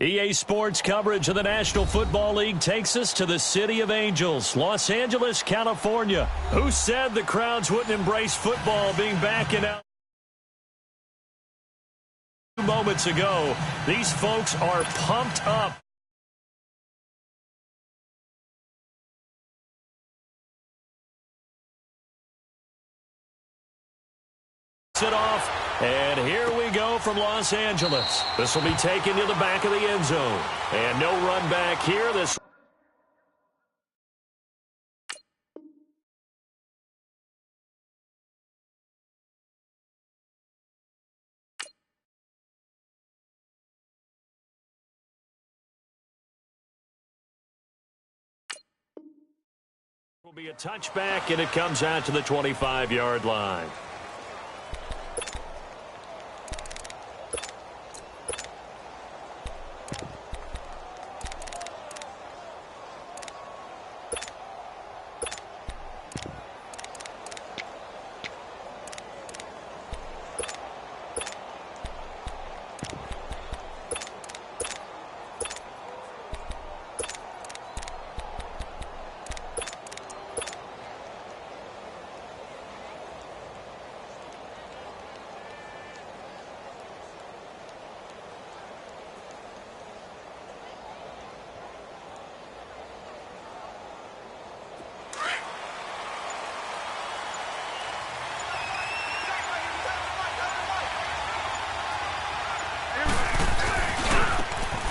EA Sports coverage of the National Football League takes us to the City of Angels, Los Angeles, California. Who said the crowds wouldn't embrace football being back in L.A.? Moments ago, these folks are pumped up. It off, and here we go from Los Angeles. This will be taken to the back of the end zone, and no run back here. This will be a touchback, and it comes out to the 25-yard line.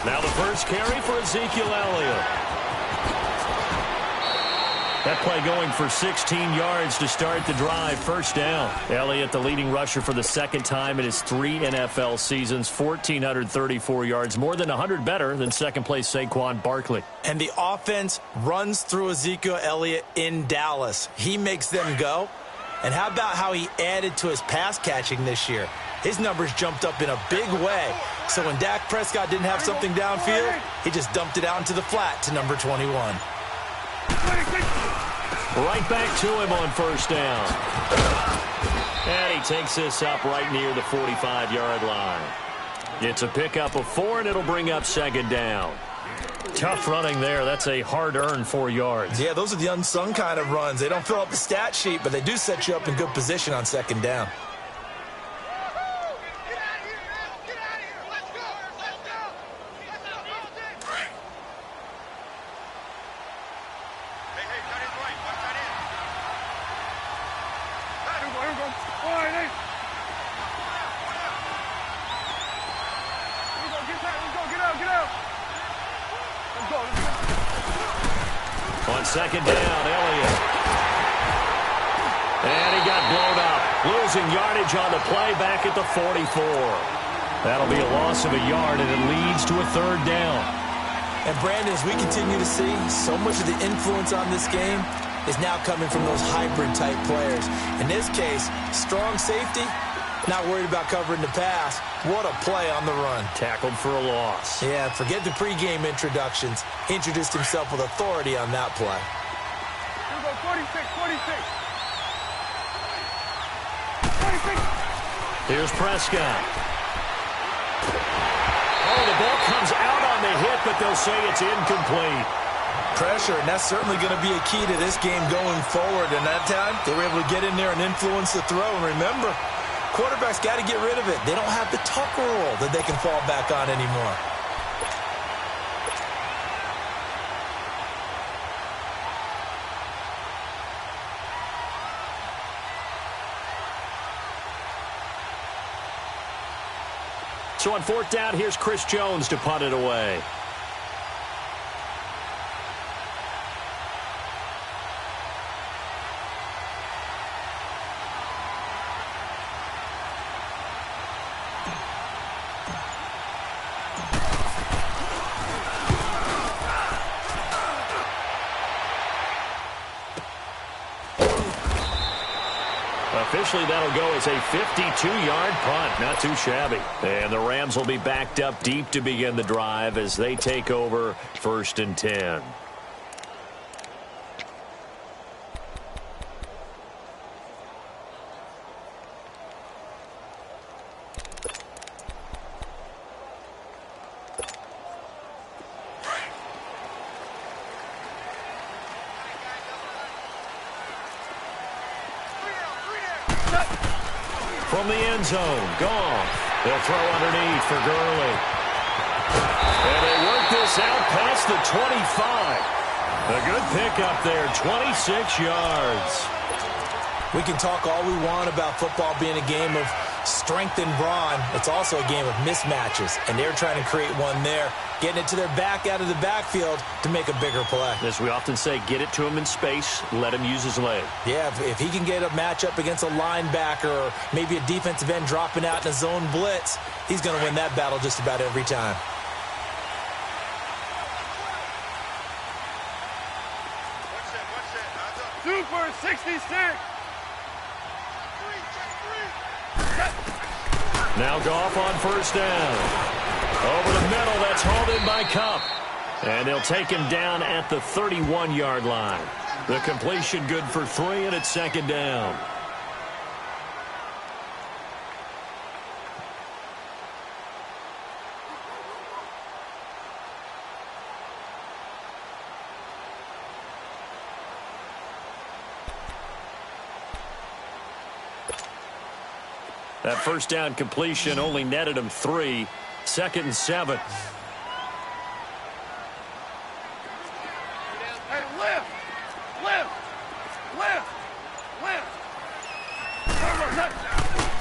Now the first carry for Ezekiel Elliott. That play going for 16 yards to start the drive. First down. Elliott, the leading rusher for the second time in his 3 NFL seasons. 1,434 yards, more than 100 better than second-place Saquon Barkley. And the offense runs through Ezekiel Elliott in Dallas. He makes them go. And how about how he added to his pass catching this year? His numbers jumped up in a big way. So when Dak Prescott didn't have something downfield, he just dumped it out into the flat to number 21. Right back to him on first down. And he takes this up right near the 45-yard line. It's a pickup of 4, and it'll bring up second down. Tough running there. That's a hard-earned 4 yards. Yeah, those are the unsung kind of runs. They don't fill up the stat sheet, but they do set you up in good position on second down. On second down, Elliott. And he got blown up. Losing yardage on the play back at the 44. That'll be a loss of a yard, and it leads to a third down. And, Brandon, as we continue to see, so much of the influence on this game is now coming from those hybrid-type players. In this case, strong safety, not worried about covering the pass. What a play on the run. Tackled for a loss. Yeah, forget the pregame introductions. Introduced himself with authority on that play. Here we go, 46. Here's Prescott. Oh, the ball comes out on the hit, but they'll say it's incomplete. Pressure, and that's certainly going to be a key to this game going forward. And that time, they were able to get in there and influence the throw. And remember, quarterbacks got to get rid of it. They don't have the tuck rule that they can fall back on anymore. So on fourth down, here's Chris Jones to punt it away. Officially, that'll go as a 52-yard punt. Not too shabby. And the Rams will be backed up deep to begin the drive as they take over 1st and 10. from the end zone. Goff. They'll throw underneath for Gurley. And they work this out past the 25. A good pickup there, 26 yards. We can talk all we want about football being a game of strength and brawn. It's also a game of mismatches, and they're trying to create one there, getting it to their back out of the backfield to make a bigger play. As we often say, get it to him in space, let him use his leg. Yeah, if he can get a matchup against a linebacker or maybe a defensive end dropping out in a zone blitz, he's going to win that battle just about every time. Two for 66. Now Goff on first down. Over the middle, that's hauled in by Kupp. And they'll take him down at the 31-yard line. The completion good for 3, and it's second down. That first down completion only netted him 3. 2nd and 7. Hey, lift.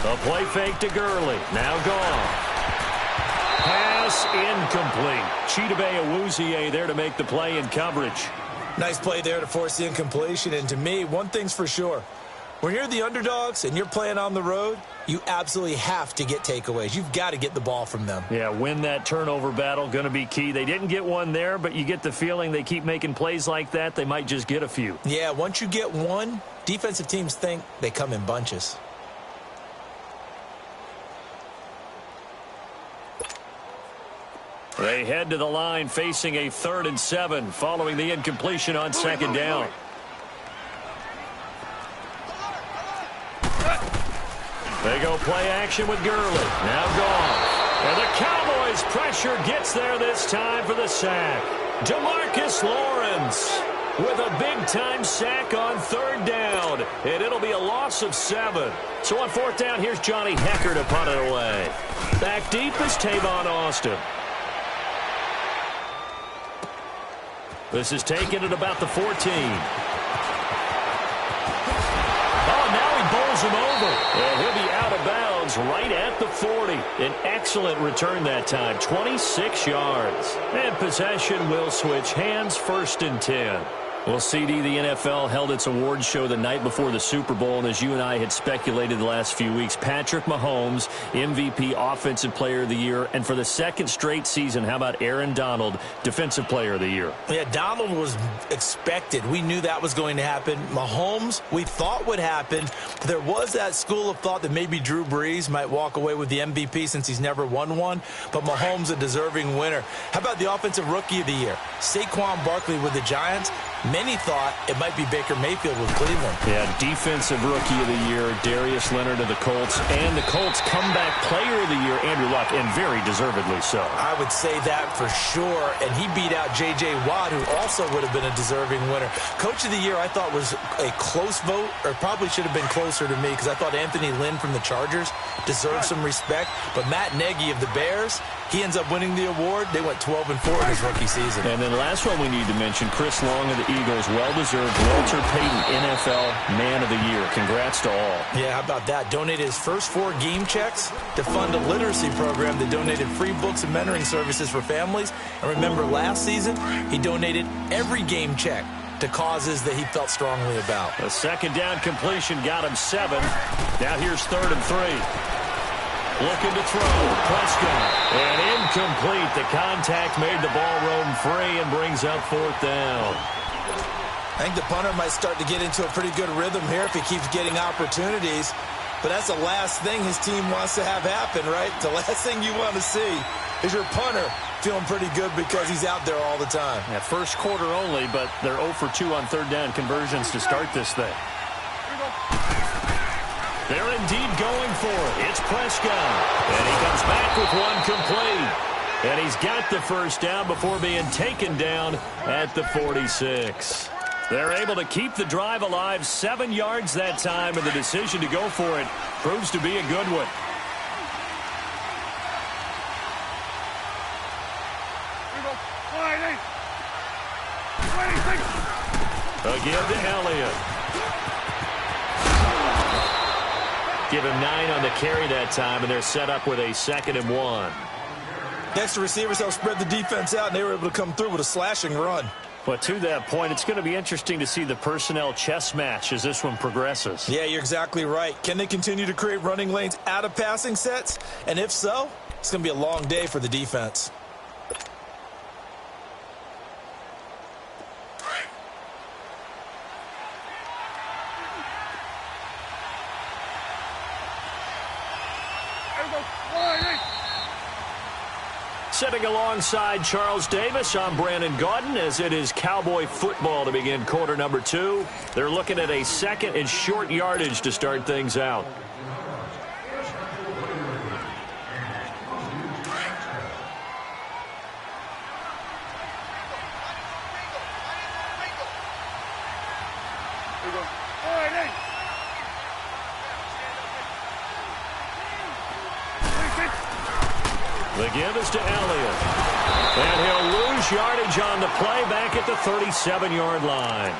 A play fake to Gurley. Now Goff. Pass incomplete. Chidobe Awuzie there to make the play in coverage. Nice play there to force the incompletion. And to me, one thing's for sure. When you're the underdogs and you're playing on the road, you absolutely have to get takeaways. You've got to get the ball from them. Yeah, win that turnover battle, going to be key. They didn't get one there, but you get the feeling they keep making plays like that, they might just get a few. Yeah, once you get one, defensive teams think they come in bunches. They head to the line facing a 3rd and 7 following the incompletion on second down. They go play action with Gurley. Now Goff. And the Cowboys pressure gets there this time for the sack. DeMarcus Lawrence with a big-time sack on 3rd down. And it'll be a loss of 7. So on 4th down, here's Johnny Hecker to punt it away. Back deep is Tavon Austin. This is taken at about the 14. Bowls him over, and he'll be out of bounds right at the 40. An excellent return that time, 26 yards. And possession will switch hands, 1st and 10. Well, CD, the NFL held its awards show the night before the Super Bowl, and as you and I had speculated the last few weeks, Patrick Mahomes, MVP, Offensive Player of the Year, and for the 2nd straight season, how about Aaron Donald, Defensive Player of the Year? Yeah, Donald was expected. We knew that was going to happen. Mahomes, we thought would happen. There was that school of thought that maybe Drew Brees might walk away with the MVP since he's never won one, but Mahomes a deserving winner. How about the Offensive Rookie of the Year? Saquon Barkley with the Giants. Many thought it might be Baker Mayfield with Cleveland. Yeah, Defensive Rookie of the Year, Darius Leonard of the Colts, and the Colts Comeback Player of the Year, Andrew Luck, and very deservedly so. I would say that for sure, and he beat out J.J. Watt, who also would have been a deserving winner. Coach of the Year, I thought was a close vote, or probably should have been closer to me, because I thought Anthony Lynn from the Chargers deserved some respect, but Matt Nagy of the Bears, he ends up winning the award. They went 12-4 in his rookie season. And then last one we need to mention, Chris Long of the Eagles, well-deserved. Walter Payton, NFL Man of the Year. Congrats to all. Yeah, how about that? Donated his first 4 game checks to fund a literacy program that donated free books and mentoring services for families. And remember, last season, he donated every game check to causes that he felt strongly about. A 2nd down completion got him 7. Now here's 3rd and 3. Looking to throw. Prescott. And incomplete. The contact made the ball roam free and brings up 4th down. I think the punter might start to get into a pretty good rhythm here if he keeps getting opportunities. But that's the last thing his team wants to have happen, right? The last thing you want to see is your punter feeling pretty good because he's out there all the time. Yeah, first quarter only, but they're 0 for 2 on 3rd down conversions to start this thing. They're indeed going for it. It's Prescott. And he comes back with one complete. And he's got the first down before being taken down at the 46. They're able to keep the drive alive, 7 yards that time, and the decision to go for it proves to be a good one. Again to Elliott. Give him 9 on the carry that time, and they're set up with a 2nd and 1. Next, the receivers helped spread the defense out, and they were able to come through with a slashing run. But to that point, it's going to be interesting to see the personnel chess match as this one progresses. Yeah, you're exactly right. Can they continue to create running lanes out of passing sets? And if so, it's going to be a long day for the defense. Sitting alongside Charles Davis, I'm Brandon Gaudin, as it is Cowboy football to begin quarter number 2. They're looking at a 2nd and short yardage to start things out. The give is to Elliott. And he'll lose yardage on the play back at the 37-yard line.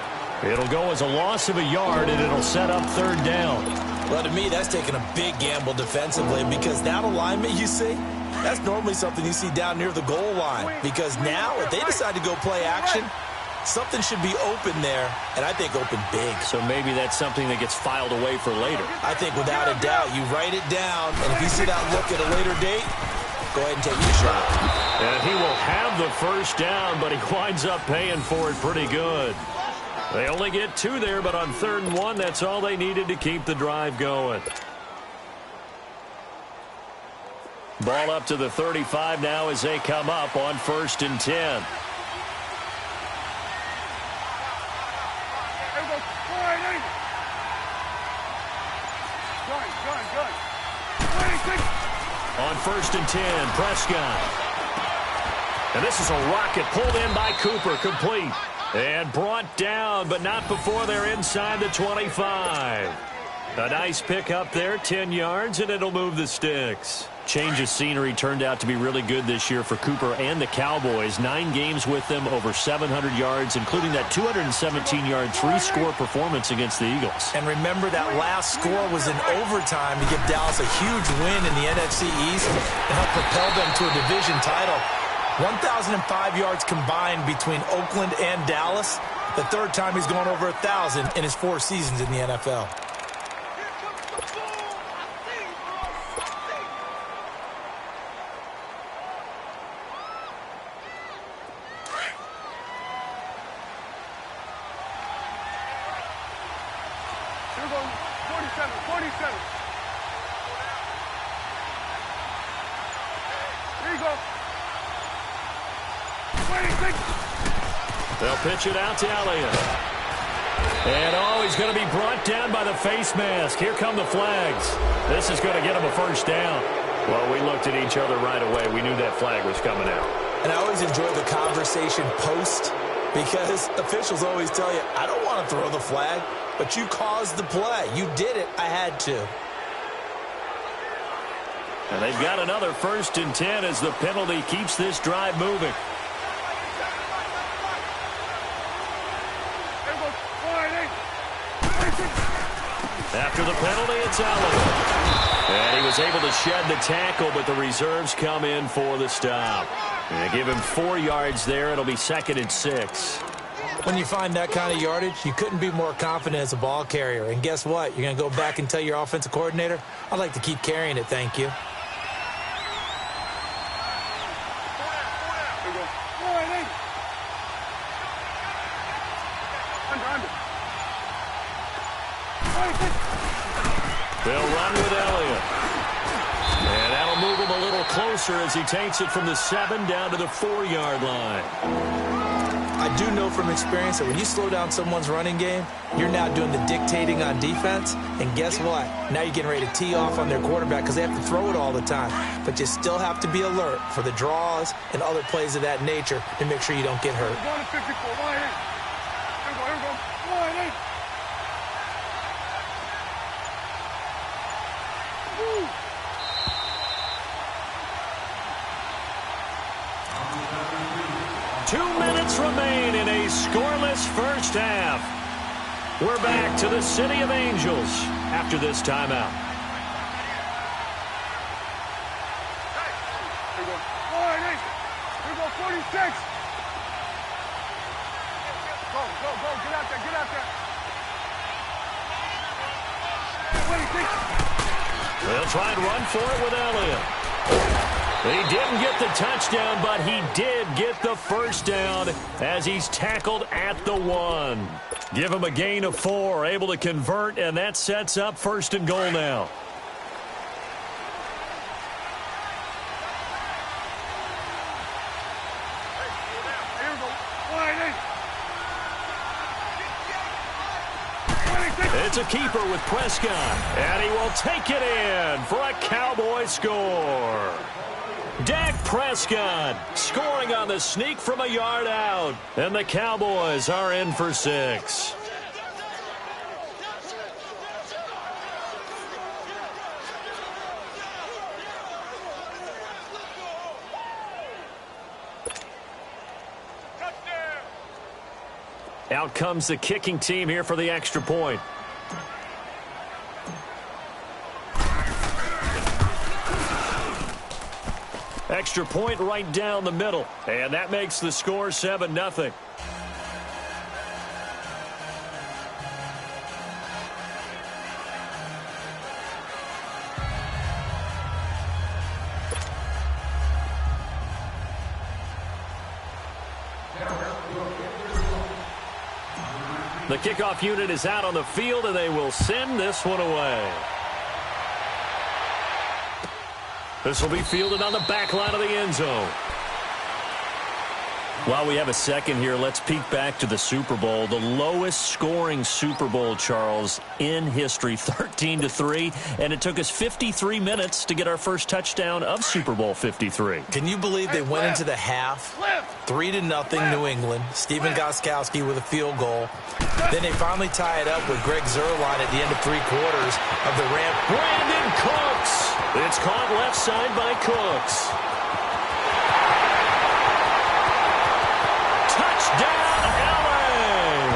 It'll go as a loss of a yard, and it'll set up 3rd down. Well, to me, that's taking a big gamble defensively, because that alignment you see, that's normally something you see down near the goal line. Because now, if they decide to go play action, something should be open there, and I think open big. So maybe that's something that gets filed away for later. I think without a doubt, you write it down, and if you see that look at a later date, go ahead and take your shot. And he will have the 1st down, but he winds up paying for it pretty good. They only get 2 there, but on 3rd and 1, that's all they needed to keep the drive going. Ball up to the 35 now as they come up on 1st and 10. On 1st and 10, Prescott. And this is a rocket pulled in by Cooper, complete. And brought down, but not before they're inside the 25. A nice pickup there, 10 yards, and it'll move the sticks. Change of scenery turned out to be really good this year for Cooper and the Cowboys. 9 games with them, over 700 yards, including that 217-yard 3-score performance against the Eagles. And remember, that last score was in overtime to give Dallas a huge win in the NFC East and help propel them to a division title. 1,005 yards combined between Oakland and Dallas. The 3rd time he's gone over 1,000 in his 4 seasons in the NFL. They'll pitch it out to Elliott. And, he's going to be brought down by the face mask. Here come the flags. This is going to get him a 1st down. Well, we looked at each other right away. We knew that flag was coming out. And I always enjoy the conversation post, because officials always tell you, I don't want to throw the flag, but you caused the play. You did it. I had to. And they've got another 1st and 10 as the penalty keeps this drive moving. After the penalty, it's Elliott. And he was able to shed the tackle, but the reserves come in for the stop. And they give him 4 yards there. It'll be 2nd and 6. When you find that kind of yardage, you couldn't be more confident as a ball carrier. And guess what? You're going to go back and tell your offensive coordinator, I'd like to keep carrying it, thank you. They'll run with Elliott. And that'll move him a little closer as he takes it from the 7 down to the 4-yard line. I do know from experience that when you slow down someone's running game, you're now doing the dictating on defense. And guess what? Now you're getting ready to tee off on their quarterback because they have to throw it all the time. But you still have to be alert for the draws and other plays of that nature to make sure you don't get hurt. Warning. Woo. 2 minutes remain in a scoreless first half. We're back to the City of Angels after this timeout. Here we go. Warning. Here we go, 46. Go. Get out there. 26. They'll try and run for it with Elliott. He didn't get the touchdown, but he did get the first down as he's tackled at the 1. Give him a gain of 4, able to convert, and that sets up 1st and goal now. Here we go. Warning. It's a keeper with Prescott, and he will take it in for a Cowboy score. Dak Prescott scoring on the sneak from a yard out, and the Cowboys are in for 6. Out comes the kicking team here for the extra point. Extra point right down the middle, and that makes the score 7-0. The kickoff unit is out on the field, and they will send this one away. This will be fielded on the back line of the end zone. While we have a second here, let's peek back to the Super Bowl. The lowest scoring Super Bowl, Charles, in history, 13-3. And it took us 53 minutes to get our first touchdown of Super Bowl 53. Can you believe they went into the half 3-0 New England? Steven Gostkowski with a field goal. Then they finally tie it up with Greg Zuerlein at the end of 3 quarters of the Rams. Brandon Cooks. It's caught left side by Cooks. Touchdown, LA!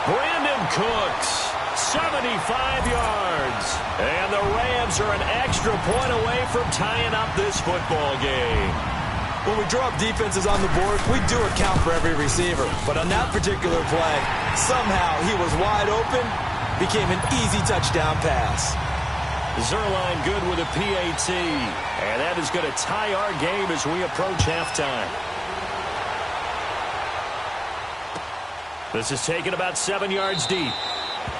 Brandon Cooks, 75 yards. And the Rams are an extra point away from tying up this football game. When we draw up defenses on the board, we do account for every receiver. But on that particular play, somehow he was wide open, became an easy touchdown pass. Zuerlein good with a PAT. And that is going to tie our game as we approach halftime. This is taken about 7 yards deep.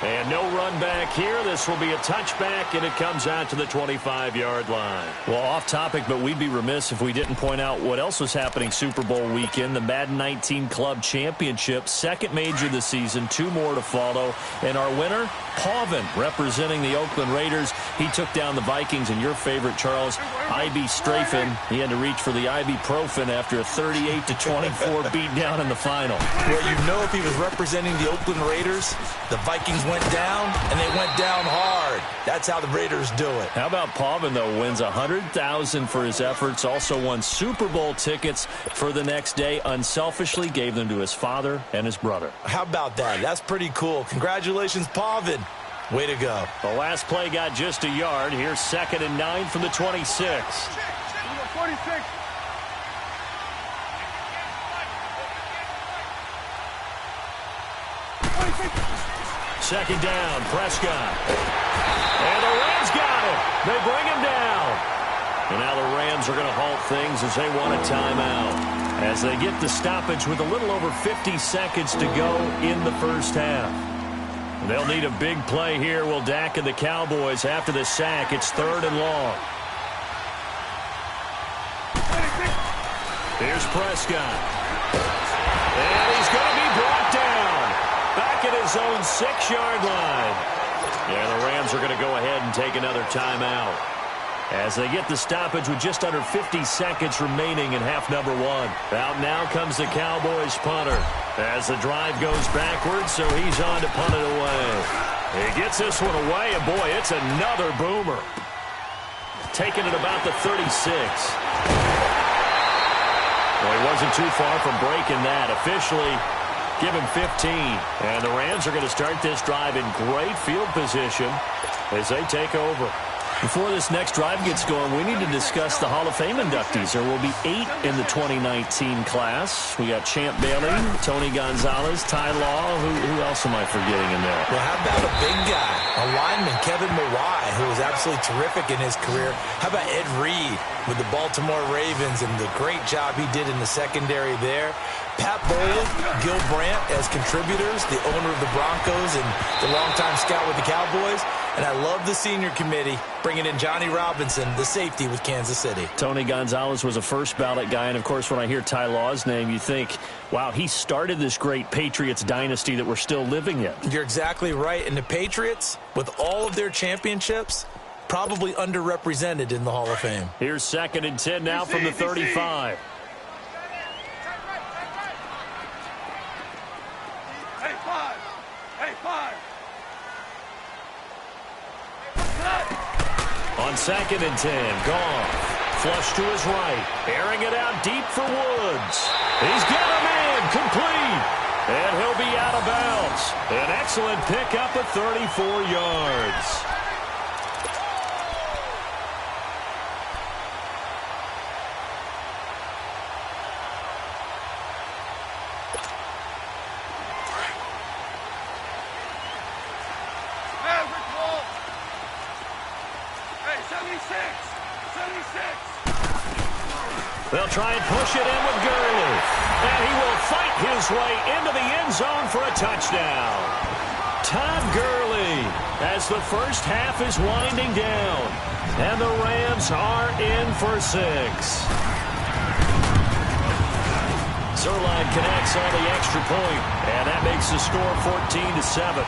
And no run back here. This will be a touchback, and it comes out to the 25-yard line. Well, off topic, but we'd be remiss if we didn't point out what else was happening Super Bowl weekend. The Madden 19 Club Championship, second major of the season, 2 more to follow. And our winner, Pavin, representing the Oakland Raiders. He took down the Vikings, and your favorite, Charles, Ivy Strafen. He had to reach for the ibuprofen after a 38-24 beatdown in the final. Well, you know if he was representing the Oakland Raiders, the Vikings went down, and they went down hard. That's how the Raiders do it. How about Pavin, though? Wins $100,000 for his efforts. Also won Super Bowl tickets for the next day. Unselfishly gave them to his father and his brother. How about that? That's pretty cool. Congratulations, Pavin. Way to go. The last play got just a yard. Here's 2nd and 9 from the 26. 46. Second down, Prescott. And the Rams got it. They bring him down. And now the Rams are going to halt things as they want a timeout, as they get the stoppage with a little over 50 seconds to go in the first half. They'll need a big play here. Will Dak and the Cowboys after the sack. It's 3rd and long. Here's Prescott. And he's going to be brought down. Back at his own 6-yard line. Yeah, the Rams are going to go ahead and take another timeout. as they get the stoppage with just under 50 seconds remaining in half number one. Out now comes the Cowboys punter as the drive goes backwards, so he's on to punt it away. He gets this one away, and boy, it's another boomer. Taking it about the 36. Well, he wasn't too far from breaking that. Officially, give him 15. And the Rams are going to start this drive in great field position as they take over. Before this next drive gets going, we need to discuss the Hall of Fame inductees. There will be 8 in the 2019 class. We got Champ Bailey, Tony Gonzalez, Ty Law. Who else am I forgetting in there? Well, how about a big guy, a lineman, Kevin Mawai, who was absolutely terrific in his career. How about Ed Reed with the Baltimore Ravens and the great job he did in the secondary there. Pat Bowlen, Gil Brandt as contributors, the owner of the Broncos and the longtime scout with the Cowboys. And I love the senior committee bringing in Johnny Robinson, the safety with Kansas City. Tony Gonzalez was a first ballot guy. And, of course, when I hear Ty Law's name, you think, wow, he started this great Patriots dynasty that we're still living in. You're exactly right. And the Patriots, with all of their championships, probably underrepresented in the Hall of Fame. Here's 2nd and 10 now from the 35. Hey, five. Hey, five. On 2nd and 10, Goff. Flush to his right. Airing it out deep for Woods. He's got a man complete. And he'll be out of bounds. An excellent pickup of 34 yards. They'll try and push it in with Gurley. And he will fight his way into the end zone for a touchdown. Todd Gurley as the first half is winding down. And the Rams are in for 6. Zerline connects on the extra point, and that makes the score 14-7.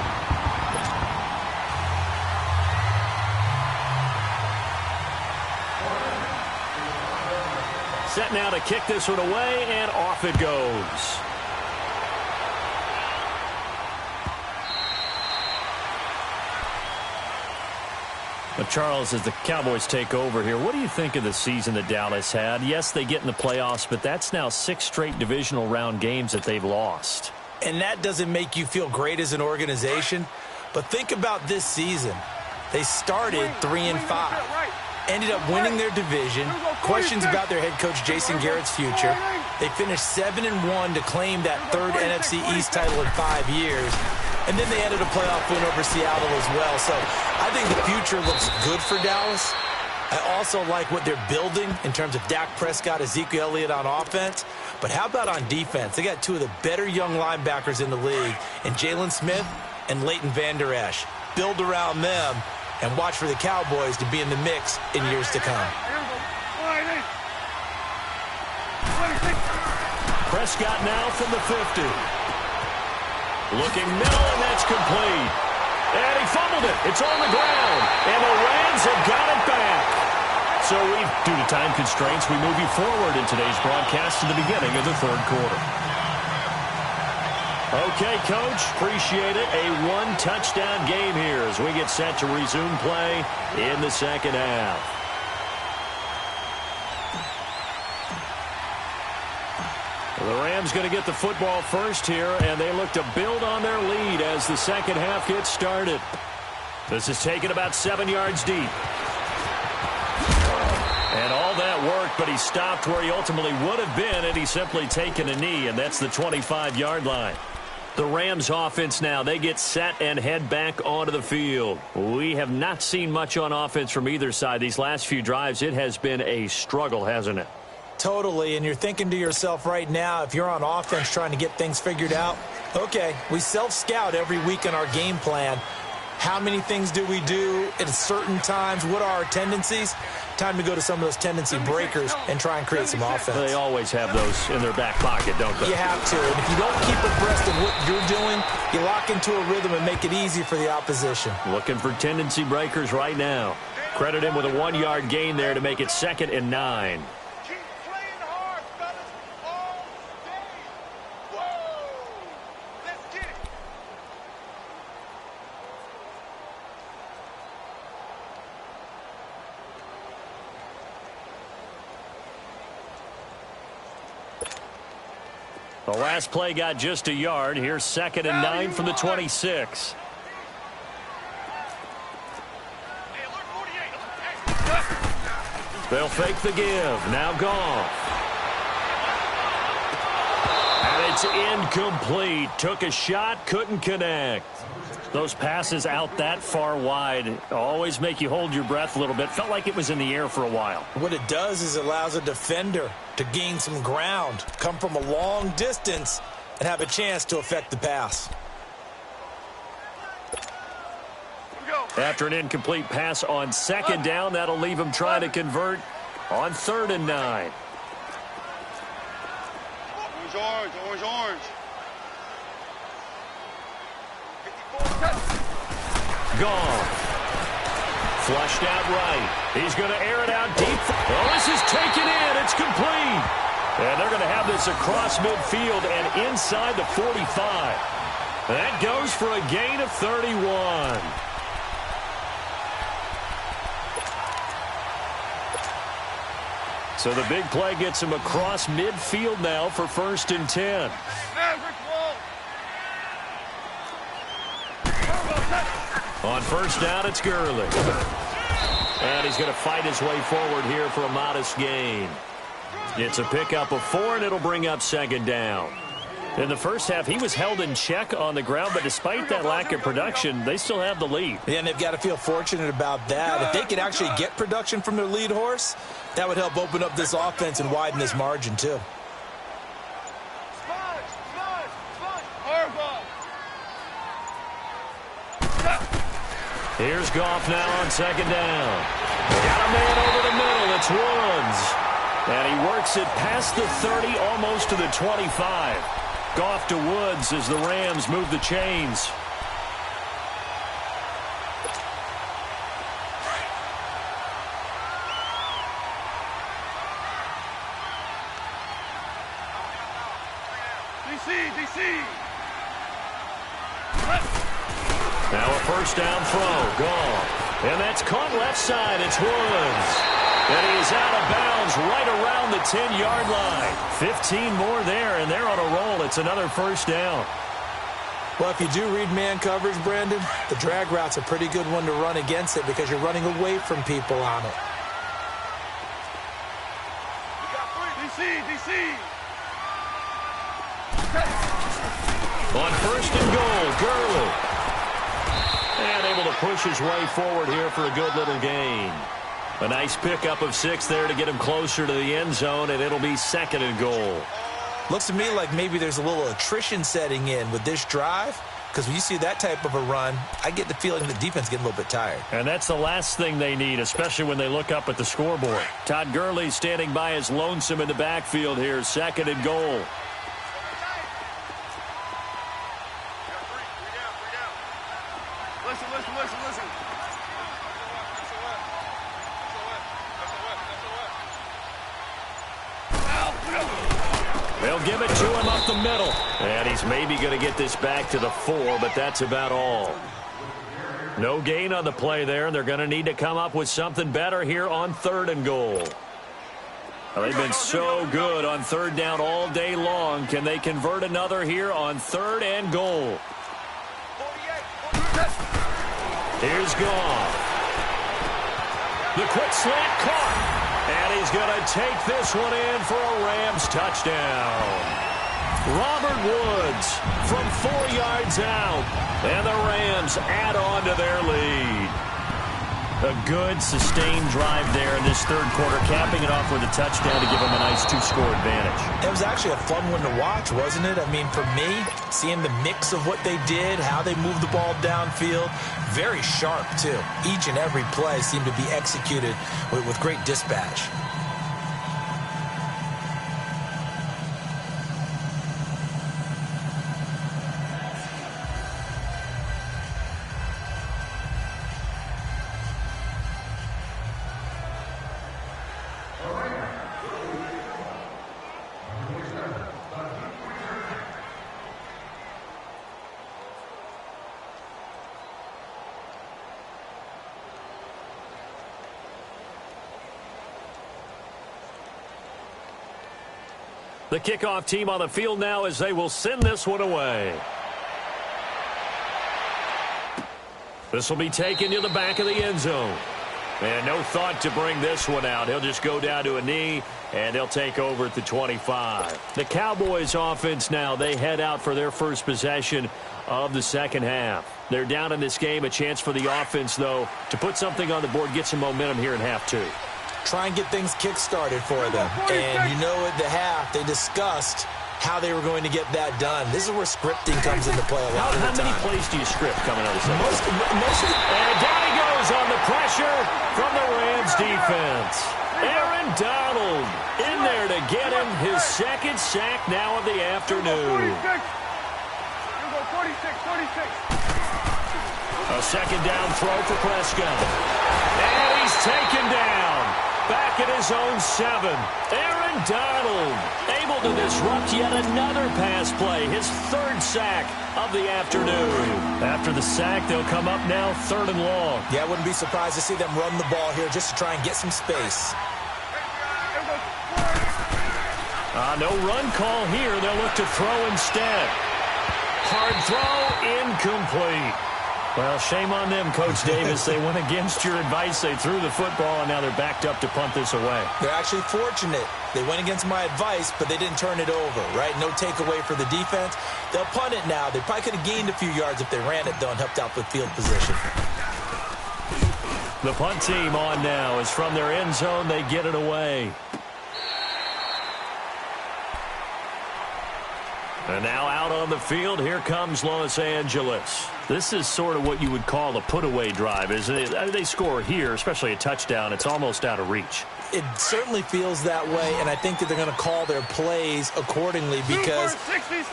Set now to kick this one away, and off it goes. But Charles, as the Cowboys take over here, what do you think of the season that Dallas had? Yes, they get in the playoffs, but that's now 6 straight divisional round games that they've lost. And that doesn't make you feel great as an organization. But think about this season. They started 3-5. Ended up winning their division. Questions about their head coach Jason Garrett's future. They finished 7-1 to claim that 3rd NFC East title in 5 years. And then they added a playoff win over Seattle as well. So I think the future looks good for Dallas. I also like what they're building in terms of Dak Prescott, Ezekiel Elliott on offense. But how about on defense? They got 2 of the better young linebackers in the league, and Jalen Smith and Leighton Vander Esch. Build around them and watch for the Cowboys to be in the mix in years to come. Prescott now from the 50. Looking middle, and that's complete. And he fumbled it. It's on the ground. And the Rams have got it back. So due to time constraints, we move you forward in today's broadcast to the beginning of the 3rd quarter. Okay, Coach, appreciate it. A 1-touchdown game here as we get set to resume play in the 2nd half. The Rams going to get the football first here, and they look to build on their lead as the 2nd half gets started. This is taken about 7 yards deep. And all that worked, but he stopped where he ultimately would have been had he simply taken a knee, and that's the 25-yard line. The Rams offense now, they get set and head back onto the field. We have not seen much on offense from either side. These last few drives, it has been a struggle, hasn't it? Totally, and you're thinking to yourself right now, if you're on offense trying to get things figured out, okay, we self-scout every week in our game plan. How many things do we do at certain times? What are our tendencies? Time to go to some of those tendency breakers and try and create some offense. They always have those in their back pocket, don't they? You have to. And if you don't keep abreast of what you're doing, you lock into a rhythm and make it easy for the opposition. Looking for tendency breakers right now. Credit him with a 1-yard gain there to make it 2nd and 9. Keep playing hard, fellas, all day. Whoa! Let's get it. The last play got just a yard. Here's 2nd and 9 from the 26. They'll fake the give. Now Goff. And it's incomplete. Took a shot, couldn't connect. Those passes out that far wide always make you hold your breath a little bit. Felt like it was in the air for a while. What it does is it allows a defender to gain some ground, come from a long distance, and have a chance to affect the pass. After an incomplete pass on 2nd down, that'll leave him trying to convert on 3rd and 9. Orange. Gone. Flushed out right. He's going to air it out deep. Oh, this is taken in. It's complete. And they're going to have this across midfield and inside the 45. That goes for a gain of 31. So the big play gets him across midfield now for 1st and 10. On 1st down, it's Gurley. And he's going to fight his way forward here for a modest gain. It's a pickup of 4, and it'll bring up 2nd down. In the first half, he was held in check on the ground, but despite that lack of production, they still have the lead. Yeah, and they've got to feel fortunate about that. If they could actually get production from their lead horse, that would help open up this offense and widen this margin, too. Here's Goff now on 2nd down. Got a man over the middle. It's Woods. And he works it past the 30, almost to the 25. Goff to Woods as the Rams move the chains. DC. Now a 1st down throw. Gone. And that's caught left side. It's Woods. And he's out of bounds right around the 10-yard line. 15 more there, and they're on a roll. It's another 1st down. Well, if you do read man coverage, Brandon, the drag route's a pretty good one to run against it because you're running away from people on it. DC. On 1st and goal, Gurley. And able to push his way forward here for a good little gain. A nice pickup of 6 there to get him closer to the end zone, and it'll be 2nd and goal. Looks to me like maybe there's a little attrition setting in with this drive, because when you see that type of a run, I get the feeling the defense getting a little bit tired. And that's the last thing they need, especially when they look up at the scoreboard. Todd Gurley standing by as lonesome in the backfield here, 2nd and goal. Listen. They'll give it to him up the middle. And he's maybe going to get this back to the 4, but that's about all. No gain on the play there, and they're going to need to come up with something better here on 3rd and goal. Well, they've been so good on 3rd down all day long. Can they convert another here on 3rd and goal? Here's Goff. The quick slant caught. And he's going to take this one in for a Rams touchdown. Robert Woods from 4 yards out. And the Rams add on to their lead. A good, sustained drive there in this 3rd quarter, capping it off with a touchdown to give them a nice 2-score advantage. It was actually a fun one to watch, wasn't it? I mean, for me, seeing the mix of what they did, how they moved the ball downfield, very sharp, too. Each and every play seemed to be executed with great dispatch. The kickoff team on the field now as they will send this one away. This will be taken to the back of the end zone. And no thought to bring this one out. He'll just go down to a knee, and they'll take over at the 25. The Cowboys offense now, they head out for their first possession of the second half. They're down in this game. A chance for the offense, though, to put something on the board, get some momentum here in half two. Try and get things kick-started for them. And you know at the half, they discussed how they were going to get that done. This is where scripting comes into play a lot of the time. How many plays do you script coming out of the second? And down he goes on the pressure from the Rams defense. Aaron Donald in there to get him his second sack now of the afternoon. 46. A second down throw for Prescott. And he's taken down. Back at his own 7. Aaron Donald able to disrupt yet another pass play. His third sack of the afternoon. After the sack, they'll come up now 3rd and long. Yeah, I wouldn't be surprised to see them run the ball here just to try and get some space. No run call here. They'll look to throw instead. Hard throw, incomplete. Well, shame on them, Coach Davis. They went against your advice. They threw the football, and now they're backed up to punt this away. They're actually fortunate. They went against my advice, but they didn't turn it over, right? No takeaway for the defense. They'll punt it now. They probably could have gained a few yards if they ran it, though, and helped out with field position. The punt team on now is from their end zone. They get it away. And now out on the field, here comes Los Angeles. This is sort of what you would call a put-away drive, isn't it? They score here, especially a touchdown. It's almost out of reach. It certainly feels that way, and I think that they're going to call their plays accordingly because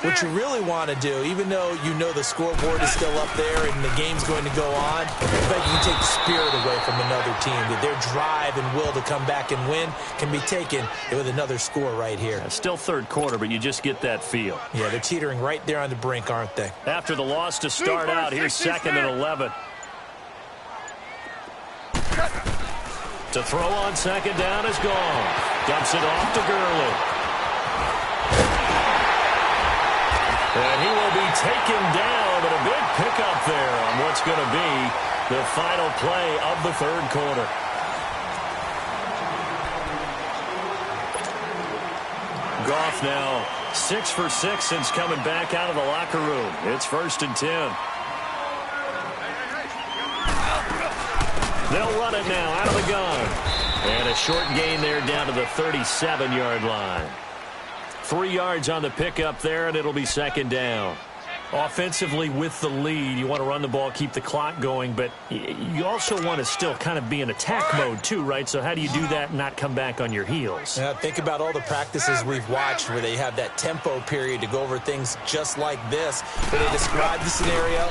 what you really want to do, even though you know the scoreboard is still up there and the game's going to go on, but you can take the spirit away from another team. That their drive and will to come back and win can be taken with another score right here. Still third quarter, but you just get that feel. Yeah, they're teetering right there on the brink, aren't they? After the loss to start out, here's 2nd and 11. To throw on 2nd down is gone. Dumps it off to Gurley. And he will be taken down, but a big pickup there on what's going to be the final play of the 3rd quarter. Goff now 6 for 6 since coming back out of the locker room. It's 1st and 10. They'll run it now out of the gun. And a short gain there down to the 37-yard line. 3 yards on the pickup there, and it'll be 2nd down. Offensively with the lead, you want to run the ball, keep the clock going, but you also want to still kind of be in attack mode too, right? So how do you do that and not come back on your heels? Yeah, think about all the practices we've watched where they have that tempo period to go over things just like this, where they describe the scenario,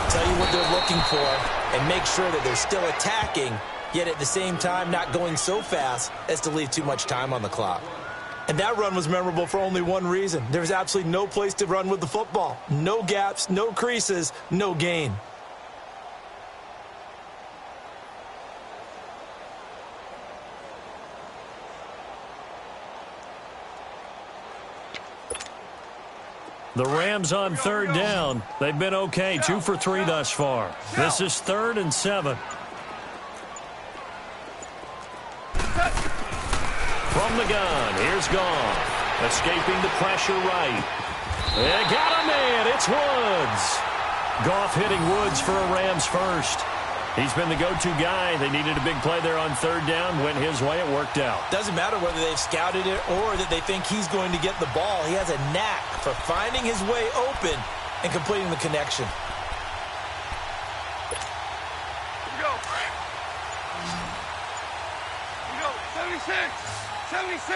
tell you what they're looking for, and make sure that they're still attacking, yet at the same time not going so fast as to leave too much time on the clock. And that run was memorable for only one reason. There was absolutely no place to run with the football. No gaps, no creases, no gain. The Rams on 3rd down. They've been okay, 2 for 3 thus far. This is 3rd and 7. From the gun, here's Goff. Escaping the pressure right. They got a man, it's Woods. Goff hitting Woods for a Rams first. He's been the go-to guy. They needed a big play there on 3rd down. Went his way, it worked out. Doesn't matter whether they've scouted it or that they think he's going to get the ball. He has a knack for finding his way open and completing the connection. Here we go. 76.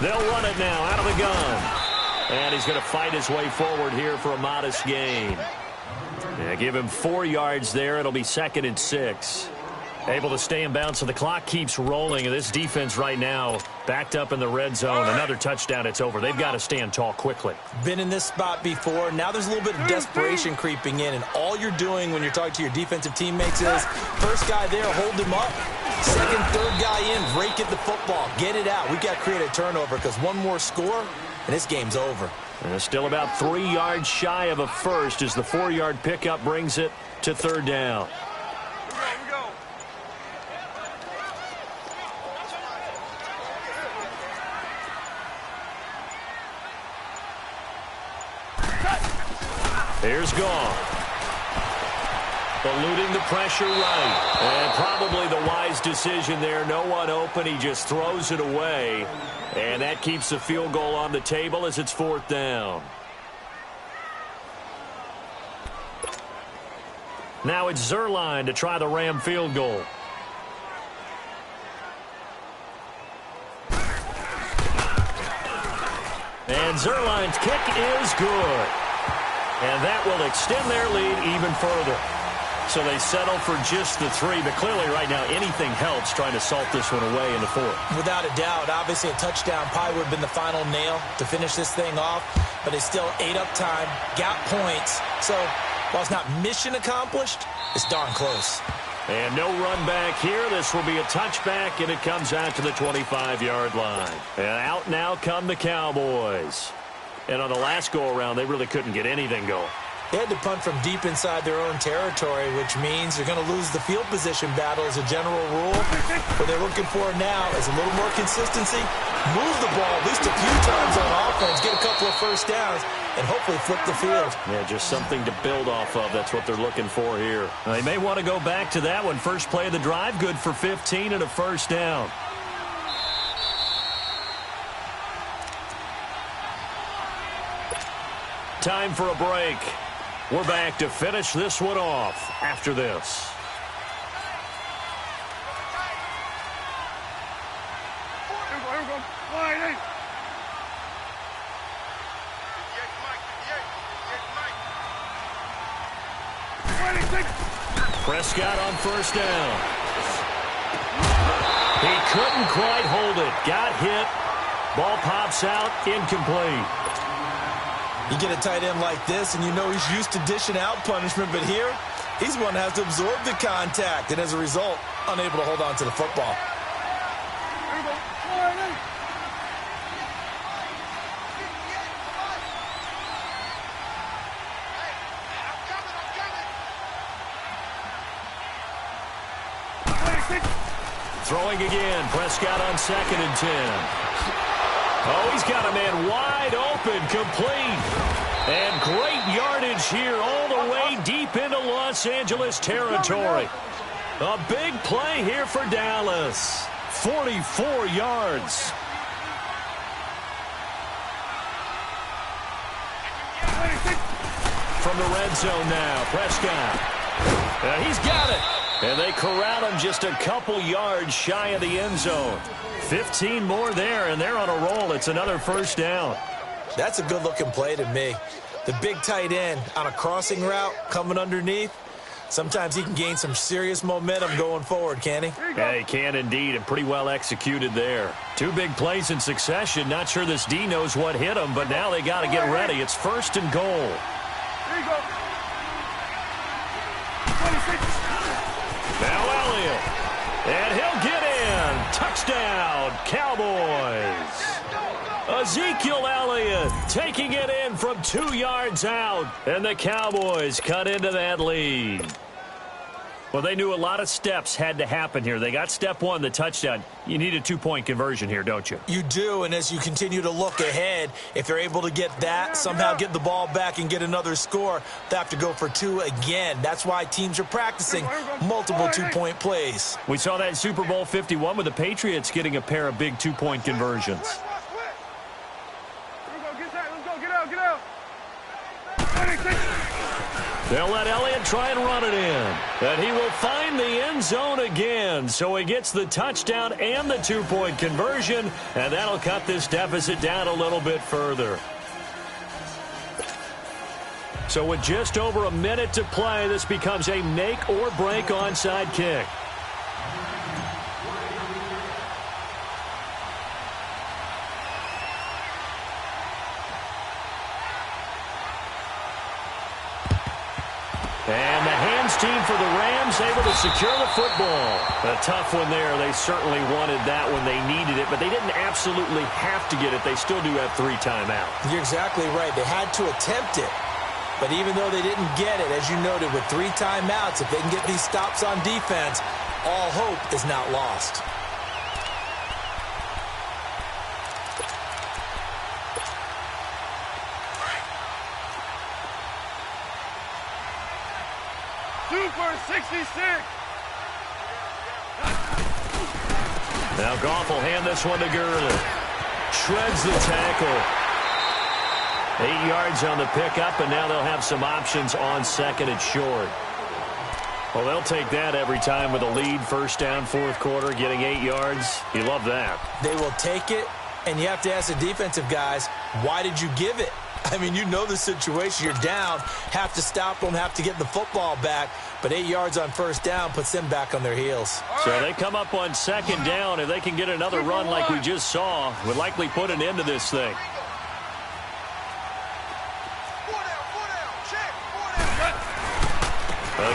They'll run it now out of the gun. And he's going to fight his way forward here for a modest gain. Yeah, give him 4 yards there. It'll be 2nd and 6. Able to stay in bounds, so the clock keeps rolling. And this defense right now backed up in the red zone. Another touchdown, it's over. They've got to stand tall quickly. Been in this spot before. Now there's a little bit of desperation creeping in, and all you're doing when you're talking to your defensive teammates is first guy there, hold him up. Second, third guy in, rake at the football. Get it out. We've got to create a turnover because one more score, and this game's over. And it's still about 3 yards shy of a first as the 4-yard pickup brings it to third down. Here's Gone. Eluding the pressure right. And probably the wise decision there. No one open. He just throws it away. And that keeps the field goal on the table as it's fourth down. Now it's Zerline to try the Ram field goal. And Zerline's kick is good. And that will extend their lead even further. So they settle for just the 3, but clearly right now anything helps trying to salt this one away in the fourth. Without a doubt, obviously a touchdown probably would have been the final nail to finish this thing off, but it's still ate up time, got points. So while it's not mission accomplished, it's darn close. And no run back here. This will be a touchback, and it comes out to the 25-yard line. And out now come the Cowboys. And on the last go-around, they really couldn't get anything going. They had to punt from deep inside their own territory, which means they're going to lose the field position battle as a general rule. What they're looking for now is a little more consistency, move the ball at least a few times on offense, get a couple of first downs, and hopefully flip the field. Yeah, just something to build off of. That's what they're looking for here. They may want to go back to that one. First play of the drive, good for 15 and a first down. Time for a break. We're back to finish this one off after this. Prescott on first down. He couldn't quite hold it. Got hit. Ball pops out. Incomplete. You get a tight end like this, and you know he's used to dishing out punishment, but here, he's one that has to absorb the contact, and as a result, unable to hold on to the football. Throwing again. Prescott on 2nd and 10. Oh, he's got a man wide open, complete. And great yardage here all the way deep into Los Angeles territory. A big play here for Dallas. 44 yards. From the red zone now, Prescott. He's got it. And they corral him just a couple yards shy of the end zone. 15 more there, and they're on a roll. It's another first down. That's a good-looking play to me. The big tight end on a crossing route coming underneath. Sometimes he can gain some serious momentum going forward, can't he? Yeah, he can indeed, and pretty well executed there. 2 big plays in succession. Not sure this D knows what hit him, but now they got to get ready. It's 1st and goal. There you go. 26. Now Elliott. And he'll get in. Touchdown, Cowboys. Ezekiel Elliott taking it in from 2 yards out. And the Cowboys cut into that lead. Well, they knew a lot of steps had to happen here. They got step 1, the touchdown. You need a 2-point conversion here, don't you? You do, and as you continue to look ahead, if they're able to get that, somehow get the ball back and get another score, they have to go for 2 again. That's why teams are practicing multiple 2-point plays. We saw that in Super Bowl 51 with the Patriots getting a pair of big 2-point conversions. Let's go, get out, get out. 26. They'll let Elliott try and run it in. And he will find the end zone again. So he gets the touchdown and the 2-point conversion. And that'll cut this deficit down a little bit further. So with just over a minute to play, this becomes a make-or-break onside kick. team for the Rams, able to secure the football. A tough one there. They certainly wanted that when they needed it, but they didn't absolutely have to get it. They still do have 3 timeouts. You're exactly right. They had to attempt it. But even though they didn't get it, as you noted, with 3 timeouts, if they can get these stops on defense, all hope is not lost. Super 66. Now Goff will hand this one to Gurley. Shreds the tackle. 8 yards on the pickup, and now they'll have some options on 2nd and short. Well, they'll take that every time with a lead. 1st down, 4th quarter, getting 8 yards. You love that. They will take it, and you have to ask the defensive guys, why did you give it? I mean, you know the situation. You're down, have to stop them, have to get the football back, but 8 yards on 1st down puts them back on their heels. So they come up on 2nd down. If they can get another run like we just saw, would likely put an end to this thing.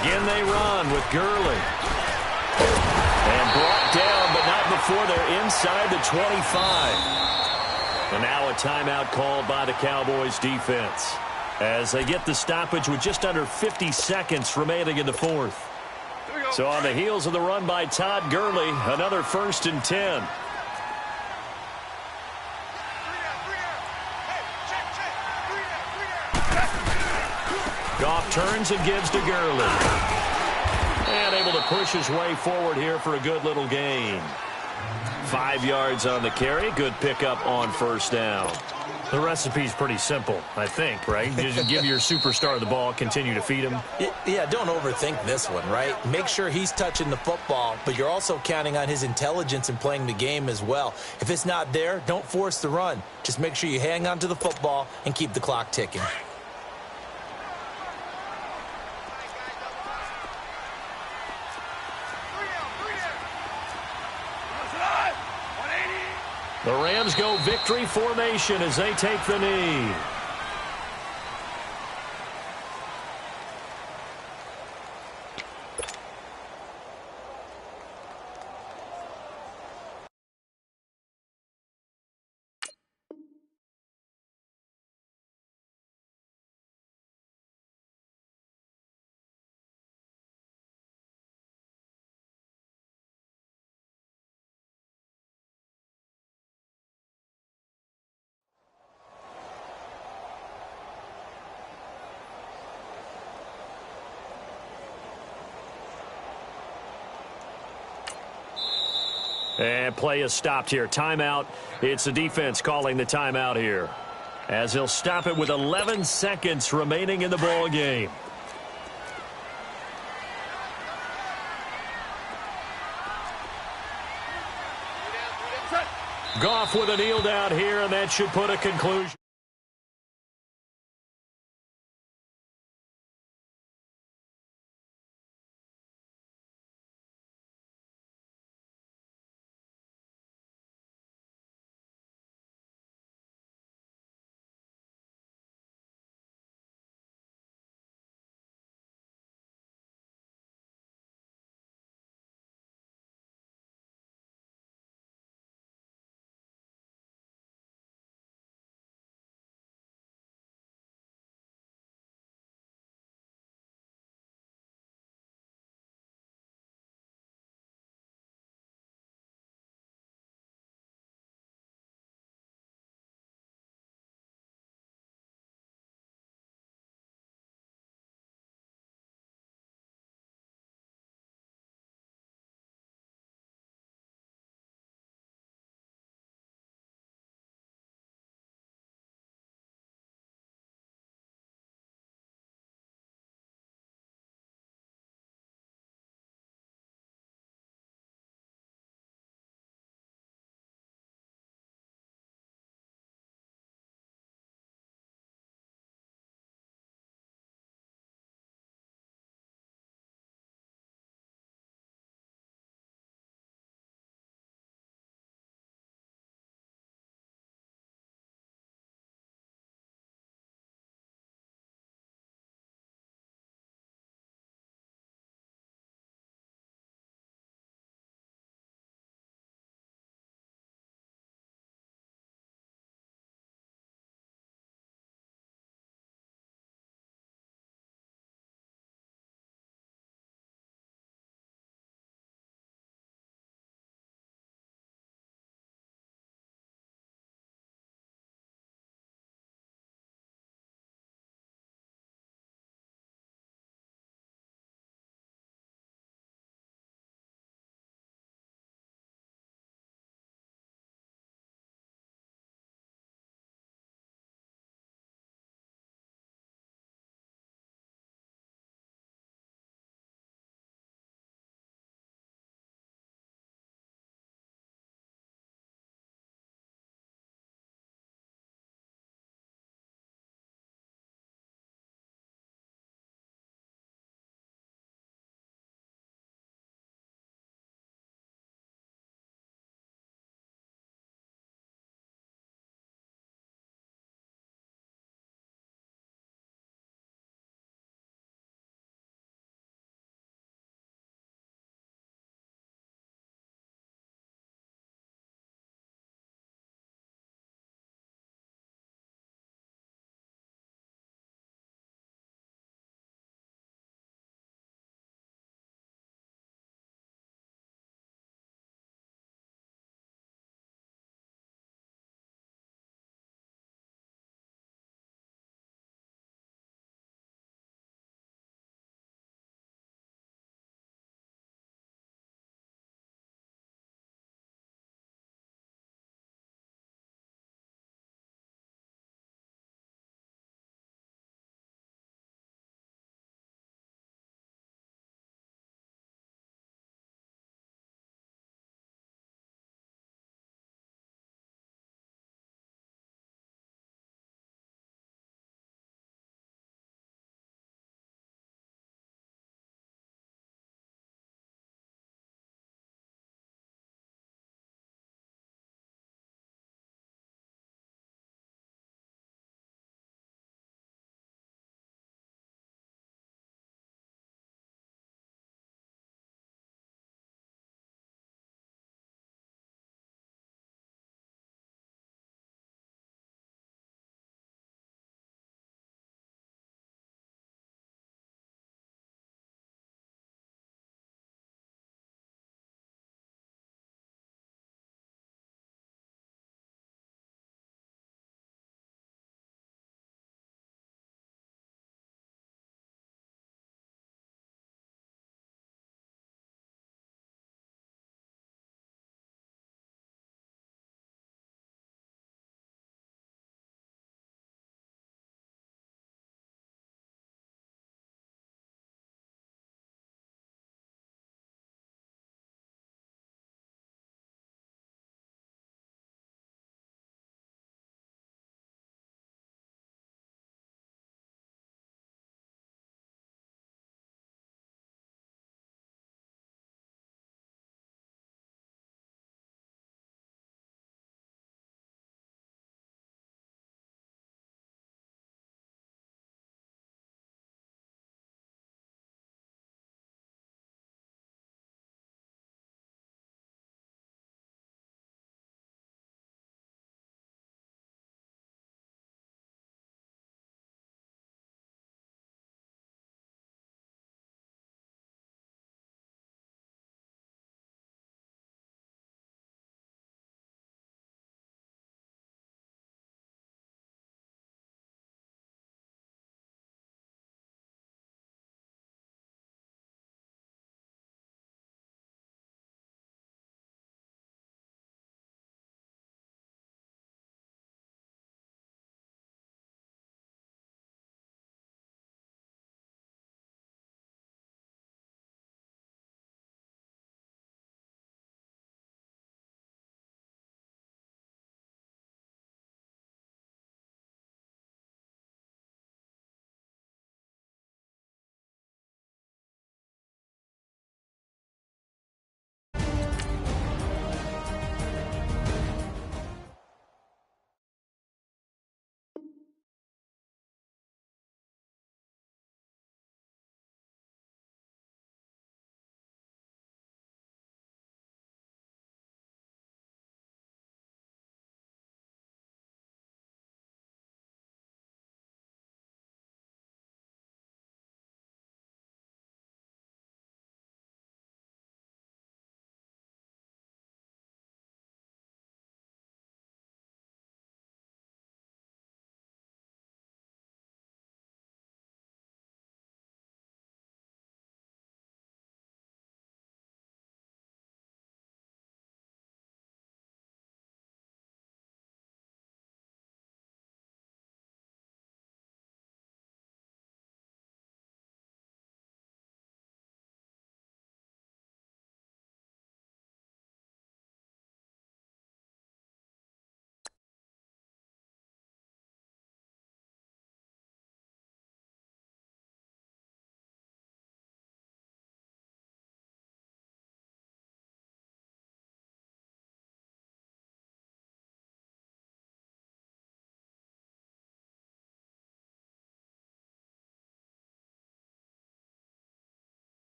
Again, they run with Gurley. And brought down, but not before they're inside the 25. And now a timeout called by the Cowboys defense as they get the stoppage with just under 50 seconds remaining in the 4th. So on the heels of the run by Todd Gurley, another 1st and 10. Goff turns and gives to Gurley. And able to push his way forward here for a good little gain. 5 yards on the carry. Good pickup on 1st down. The recipe's pretty simple, I think, right? You just give your superstar the ball, continue to feed him. Yeah, don't overthink this one, right? Make sure he's touching the football, but you're also counting on his intelligence in playing the game as well. If it's not there, don't force the run. Just make sure you hang on to the football and keep the clock ticking. The Rams go victory formation as they take the knee. And play is stopped here. Timeout. It's the defense calling the timeout here, as they'll stop it with 11 seconds remaining in the ball game. Goff with a kneel down here, and that should put a conclusion.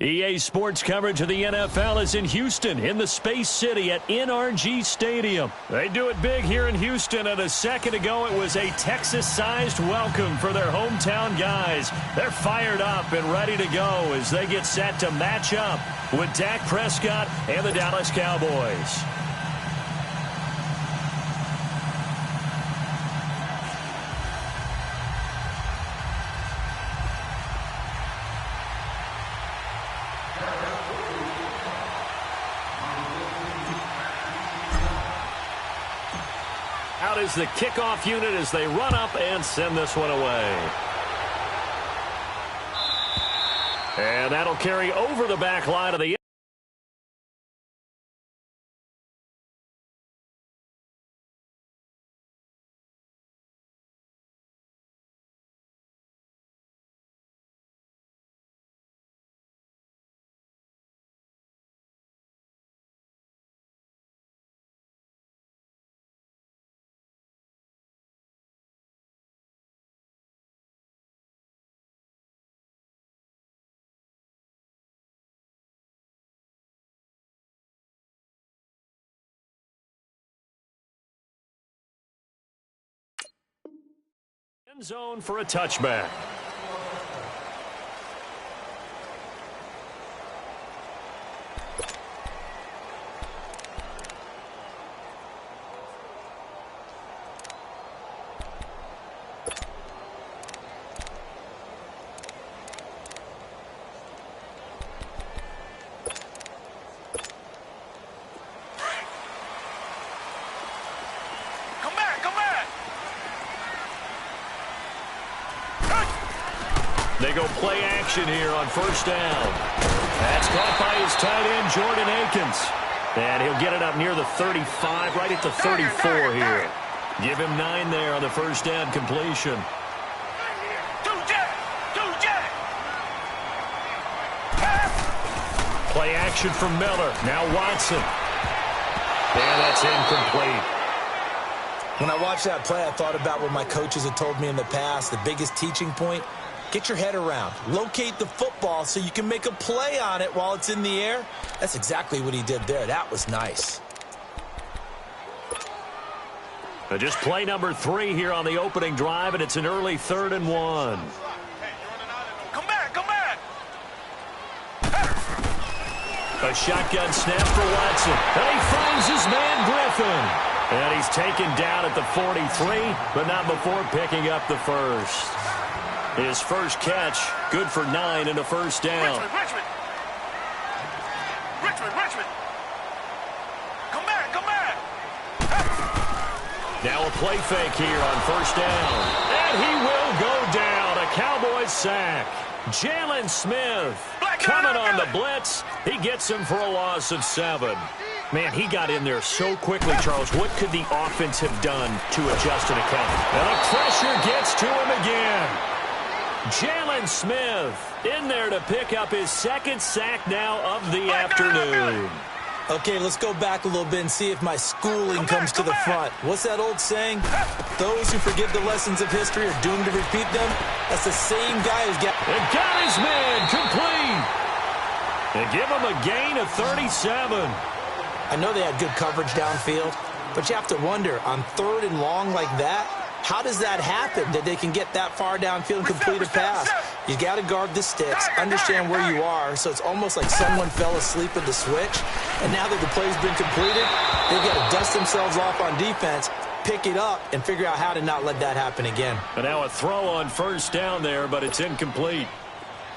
EA Sports coverage of the NFL is in Houston, in the Space City at NRG Stadium. They do it big here in Houston, and a second ago it was a Texas-sized welcome for their hometown guys. They're fired up and ready to go as they get set to match up with Dak Prescott and the Dallas Cowboys. Out is the kickoff unit as they run up and send this one away. And that'll carry over the back line of the end zone for a touchback. They go play action here on first down. That's caught by his tight end, Jordan Akins. And he'll get it up near the 35, right at the 34 here. Give him 9 there on the first down completion. Play action from Miller. Now Watson. And that's incomplete. When I watched that play, I thought about what my coaches had told me in the past. The biggest teaching point, get your head around. Locate the football so you can make a play on it while it's in the air. That's exactly what he did there. That was nice. Just play number 3 here on the opening drive, and it's an early 3rd and 1. Come back, come back. A shotgun snap for Watson. And he finds his man Griffin. And he's taken down at the 43, but not before picking up the first. His first catch, good for 9 and a first down. Richmond. Come back, come back. Now a play fake here on first down. And he will go down. A Cowboys sack. Jalen Smith coming on the blitz. He gets him for a loss of 7. Man, he got in there so quickly, Charles. What could the offense have done to adjust an account? And the pressure gets to him again. Jalen Smith in there to pick up his second sack now of the afternoon. Okay, let's go back a little bit and see if my schooling comes to the front. What's that old saying? Those who forget the lessons of history are doomed to repeat them. That's the same guy who's got his man complete. They give him a gain of 37. I know they had good coverage downfield, but you have to wonder, on 3rd and long like that, how does that happen that they can get that far downfield and complete a pass? You got to guard the sticks, understand where you are, so it's almost like someone fell asleep at the switch, and now that the play's been completed, they've got to dust themselves off on defense, pick it up, and figure out how to not let that happen again. But now a throw on first down there, but it's incomplete.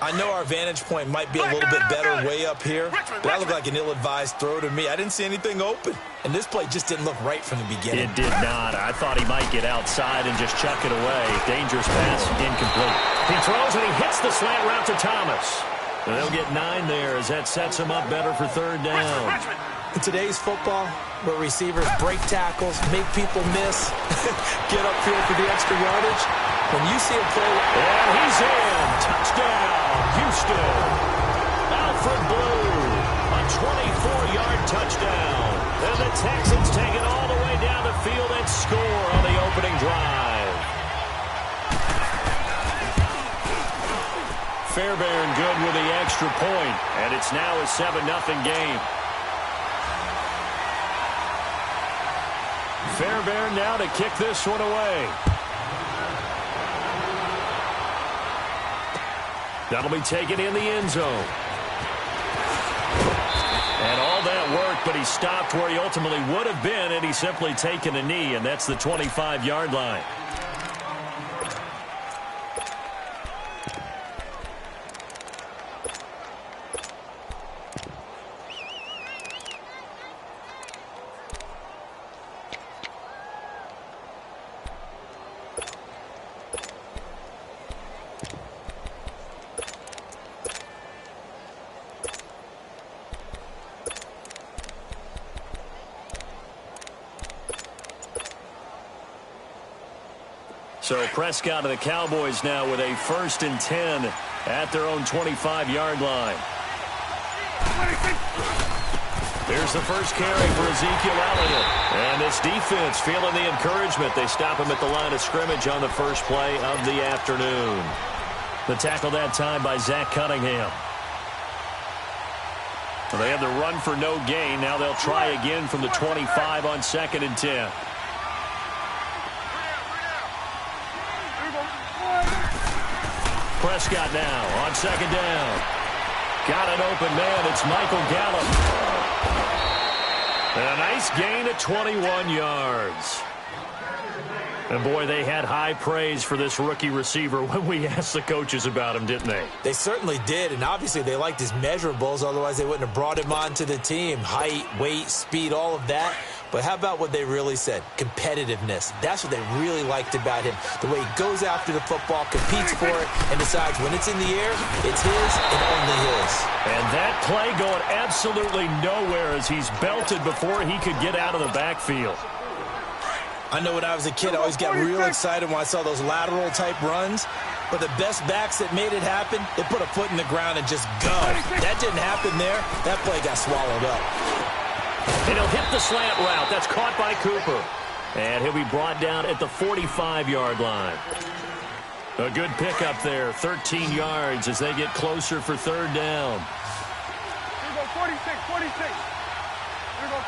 I know our vantage point might be a little bit better way up here, but that looked like an ill-advised throw to me. I didn't see anything open, and this play just didn't look right from the beginning. It did not. I thought he might get outside and just chuck it away. Dangerous pass, incomplete. He throws and he hits the slant route to Thomas. And they'll get 9 there as that sets him up better for 3rd down. In today's football, where receivers break tackles, make people miss, get upfield for the extra yardage, when you see a play like that, and he's in. Touchdown, Houston. Alfred Blue, a 24-yard touchdown. And the Texans take it all the way down the field and score on the opening drive. Fairbairn good with the extra point, and it's now a 7-0 game. Fairbairn now to kick this one away. That'll be taken in the end zone. And all that worked, but he stopped where he ultimately would have been, and he's simply taken a knee, and that's the 25-yard line. So Prescott of the Cowboys now with a 1st and 10 at their own 25-yard line. Here's the first carry for Ezekiel Elliott. And this defense feeling the encouragement. They stop him at the line of scrimmage on the first play of the afternoon. The tackle that time by Zach Cunningham. Well, they have the run for no gain. Now they'll try again from the 25 on 2nd and 10. Prescott now on 2nd down. Got an open man. It's Michael Gallup. And a nice gain of 21 yards. And, boy, they had high praise for this rookie receiver when we asked the coaches about him, didn't they? They certainly did, and obviously they liked his measurables. Otherwise, they wouldn't have brought him onto the team. Height, weight, speed, all of that. But how about what they really said? Competitiveness. That's what they really liked about him. The way he goes after the football, competes for it, and decides when it's in the air, it's his and only his. And that play going absolutely nowhere as he's belted before he could get out of the backfield. I know when I was a kid, I always got real excited when I saw those lateral-type runs. But the best backs that made it happen, they put a foot in the ground and just go. That didn't happen there. That play got swallowed up. And he'll hit the slant route. That's caught by Cooper. And he'll be brought down at the 45-yard line. A good pickup there, 13 yards as they get closer for 3rd down. Here we go, 46, 46. Here we go,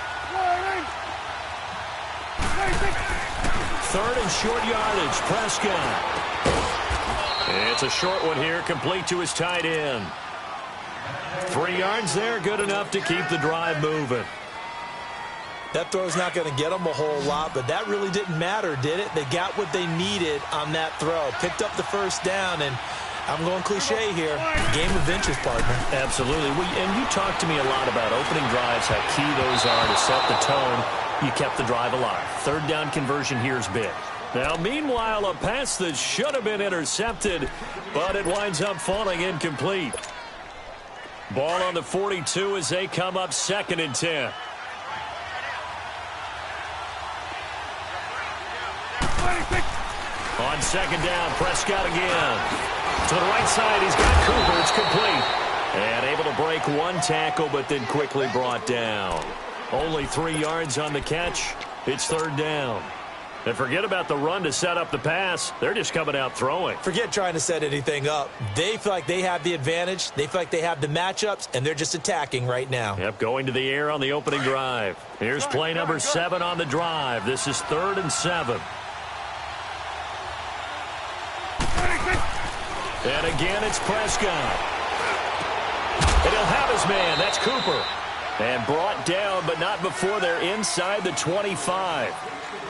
3rd and short yardage, Prescott. It's a short one here, complete to his tight end. 3 yards there, good enough to keep the drive moving. That throw's not going to get them a whole lot, but that really didn't matter, did it? They got what they needed on that throw. Picked up the 1st down, and I'm going cliche here. Game of inches, partner. Absolutely. And you talked to me a lot about opening drives, how key those are to set the tone. You kept the drive alive. Third down conversion here is big. Now, meanwhile, a pass that should have been intercepted, but it winds up falling incomplete. Ball on the 42 as they come up 2nd and 10. On 2nd down, Prescott again. To the right side, he's got Cooper. It's complete. And able to break one tackle, but then quickly brought down. Only 3 yards on the catch. It's 3rd down. And forget about the run to set up the pass. They're just coming out throwing. Forget trying to set anything up. They feel like they have the advantage. They feel like they have the matchups, and they're just attacking right now. Yep, going to the air on the opening drive. Here's play number 7 on the drive. This is 3rd and 7. And again, it's Prescott. And he'll have his man. That's Cooper. And brought down, but not before they're inside the 25.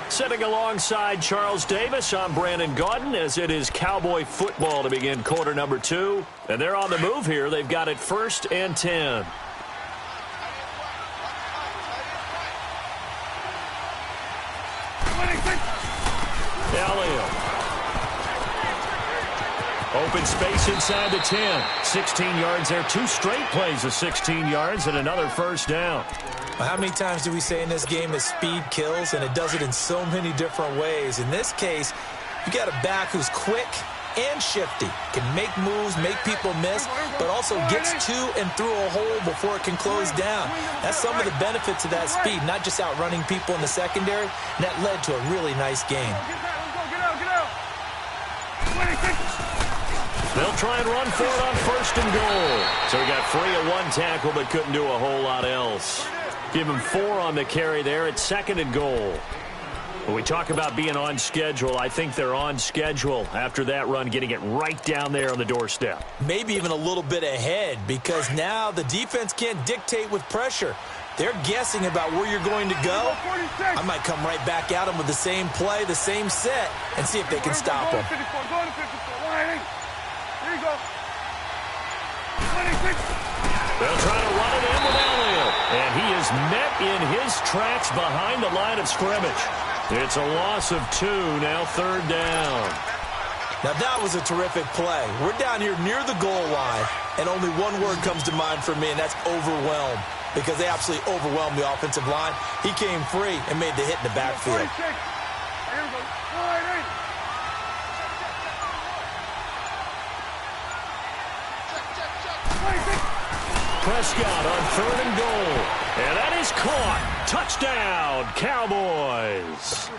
Sitting alongside Charles Davis, I'm Brandon Gaudin, as it is Cowboy football to begin quarter number 2. And they're on the move here. They've got it 1st and 10. Elliott. Open space inside the 10. 16 yards there. 2 straight plays of 16 yards and another 1st down. How many times do we say in this game that speed kills, and it does it in so many different ways? In this case, you got a back who's quick and shifty, can make moves, make people miss, but also gets to and through a hole before it can close down. That's some of the benefits of that speed, not just outrunning people in the secondary, and that led to a really nice game. They'll try and run for it on 1st and goal. So he got free of 1 tackle, but couldn't do a whole lot else. Give him 4 on the carry there at 2nd and goal. When we talk about being on schedule, I think they're on schedule after that run, getting it right down there on the doorstep. Maybe even a little bit ahead, because now the defense can't dictate with pressure. They're guessing about where you're going to go. I might come right back at them with the same play, the same set, and see if they can stop them. They'll try to run it in with Elliott. And he is met in his tracks behind the line of scrimmage. It's a loss of 2, now 3rd down. Now that was a terrific play. We're down here near the goal line, and only one word comes to mind for me, and that's overwhelmed, because they absolutely overwhelmed the offensive line. He came free and made the hit in the backfield. Prescott on 3rd and goal. And that is caught. Touchdown, Cowboys.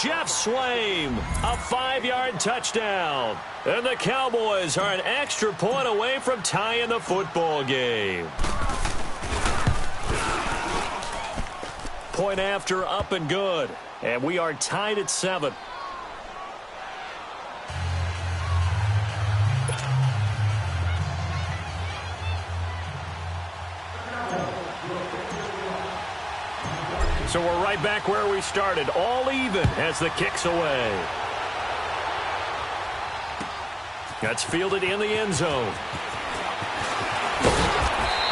Jeff Swaim, a 5-yard touchdown. And the Cowboys are an extra point away from tying the football game. Point after, up and good. And we are tied at 7. So we're right back where we started, all even as the kick's away. That's fielded in the end zone.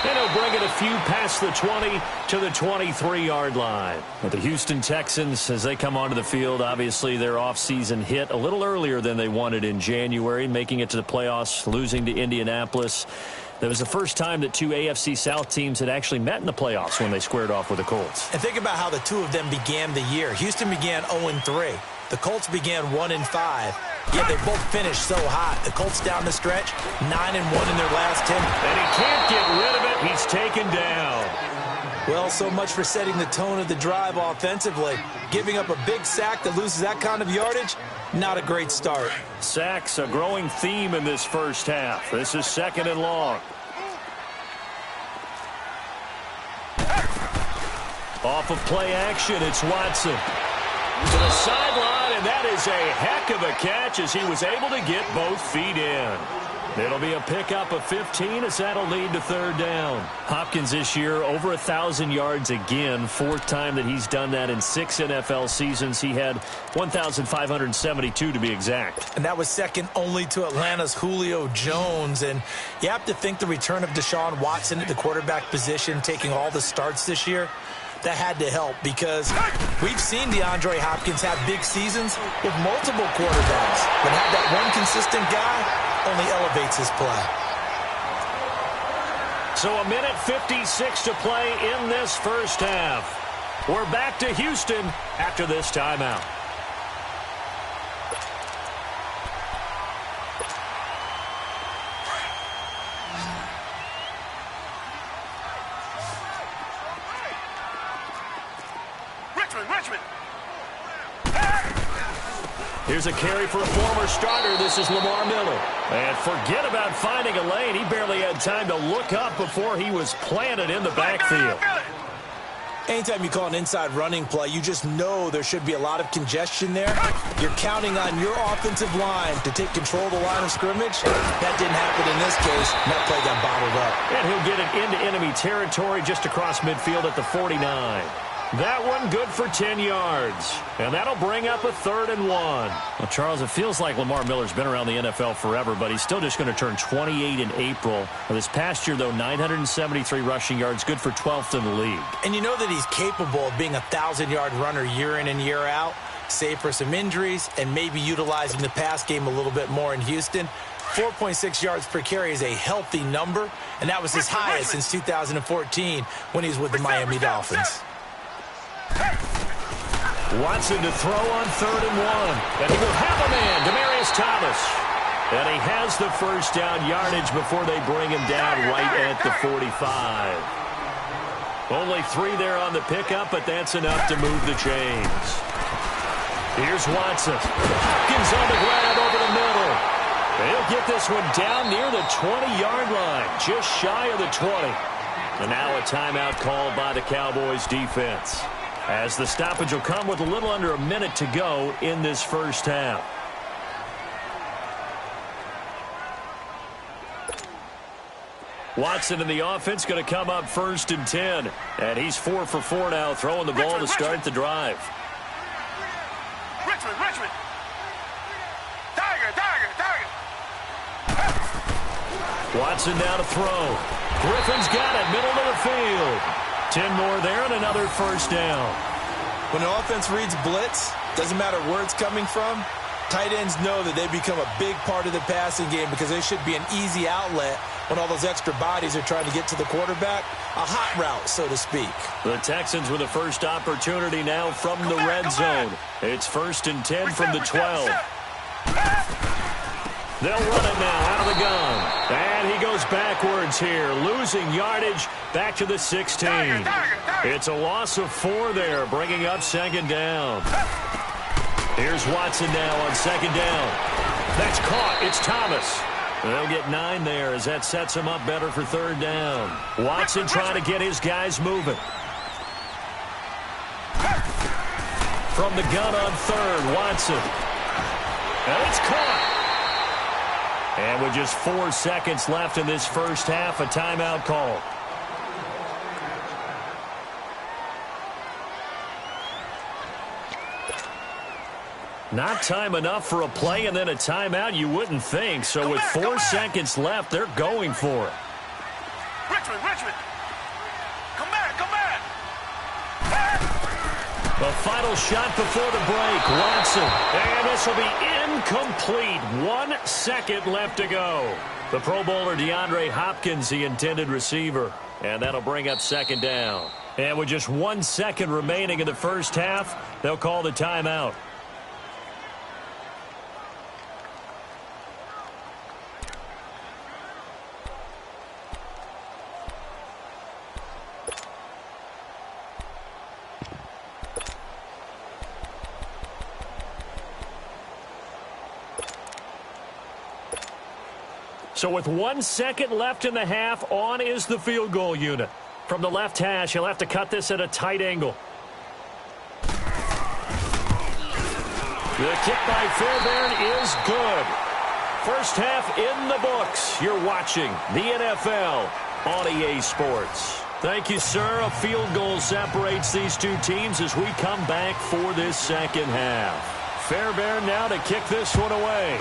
And he'll bring it a few past the 20 to the 23-yard line. But the Houston Texans, as they come onto the field, obviously their offseason hit a little earlier than they wanted in January, making it to the playoffs, losing to Indianapolis. That was the first time that 2 AFC South teams had actually met in the playoffs when they squared off with the Colts. And think about how the 2 of them began the year. Houston began 0-3. The Colts began 1-5. Yet they both finished so hot. The Colts down the stretch, 9-1 in their last 10. And he can't get rid of it. He's taken down. Well, so much for setting the tone of the drive offensively. Giving up a big sack that loses that kind of yardage, not a great start. Sacks, a growing theme in this first half. This is 2nd and long. Off of play action, it's Watson. To the sideline, and that is a heck of a catch as he was able to get both feet in. It'll be a pickup of 15 as that'll lead to third down. Hopkins this year over 1,000 yards again. Fourth time that he's done that in 6 NFL seasons. He had 1,572 to be exact. And that was second only to Atlanta's Julio Jones. And you have to think the return of Deshaun Watson at the quarterback position, taking all the starts this year, that had to help, because we've seen DeAndre Hopkins have big seasons with multiple quarterbacks, but have that one consistent guy only elevates his play. So a minute 56 to play in this first half. We're back to Houston after this timeout. Here's a carry for a former starter. This is Lamar Miller. And forget about finding a lane. He barely had time to look up before he was planted in the backfield. Anytime you call an inside running play, you just know there should be a lot of congestion there. You're counting on your offensive line to take control of the line of scrimmage. That didn't happen in this case. That play got bottled up. And he'll get it into enemy territory just across midfield at the 49. That one good for 10 yards. And that'll bring up a 3rd and 1. Well, Charles, it feels like Lamar Miller's been around the NFL forever, but he's still just going to turn 28 in April. This past year, though, 973 rushing yards, good for 12th in the league. And you know that he's capable of being a 1,000-yard runner year in and year out, save for some injuries and maybe utilizing the pass game a little bit more in Houston. 4.6 yards per carry is a healthy number, and that was his highest since 2014 when he was with the Miami Dolphins. Watson to throw on 3rd and 1. And he will have a man, Demaryius Thomas. And he has the first down yardage before they bring him down right at the 45. Only 3 there on the pickup, but that's enough to move the chains. Here's Watson. Hopkins on the grab over the middle. He'll get this one down near the 20-yard line, just shy of the 20. And now a timeout called by the Cowboys defense, as the stoppage will come with a little under a minute to go in this first half. Watson in the offense going to come up 1st and 10. And he's 4 for 4 now, throwing the ball to start the drive. Richmond. Tiger. Watson down to throw. Griffin's got it, middle of the field. 10 more there and another first down. When an offense reads blitz, doesn't matter where it's coming from, tight ends know that they become a big part of the passing game because they should be an easy outlet when all those extra bodies are trying to get to the quarterback. A hot route, so to speak. The Texans with the first opportunity now from the red zone. It's 1st and 10 from the 12. They'll run it now out of the gun. And he goes backwards here, losing yardage back to the 16. It's a loss of 4 there, bringing up 2nd down. Here's Watson now on 2nd down. That's caught. It's Thomas. They'll get 9 there as that sets him up better for 3rd down. Watson trying to get his guys moving. From the gun on 3rd, Watson. And it's caught. And with just 4 seconds left in this first half, a timeout call. Not time enough for a play and then a timeout, you wouldn't think. So with 4 seconds left, they're going for it. Richmond. Come back. The final shot before the break, Watson. And this will be incomplete. 1 second left to go. The Pro Bowler DeAndre Hopkins, the intended receiver. And that'll bring up 2nd down. And with just 1 second remaining in the first half, they'll call the timeout. So with 1 second left in the half, on is the field goal unit. From the left hash, he'll have to cut this at a tight angle. The kick by Fairbairn is good. First half in the books. You're watching the NFL on EA Sports. Thank you, sir. A field goal separates these two teams as we come back for this second half. Fairbairn now to kick this one away.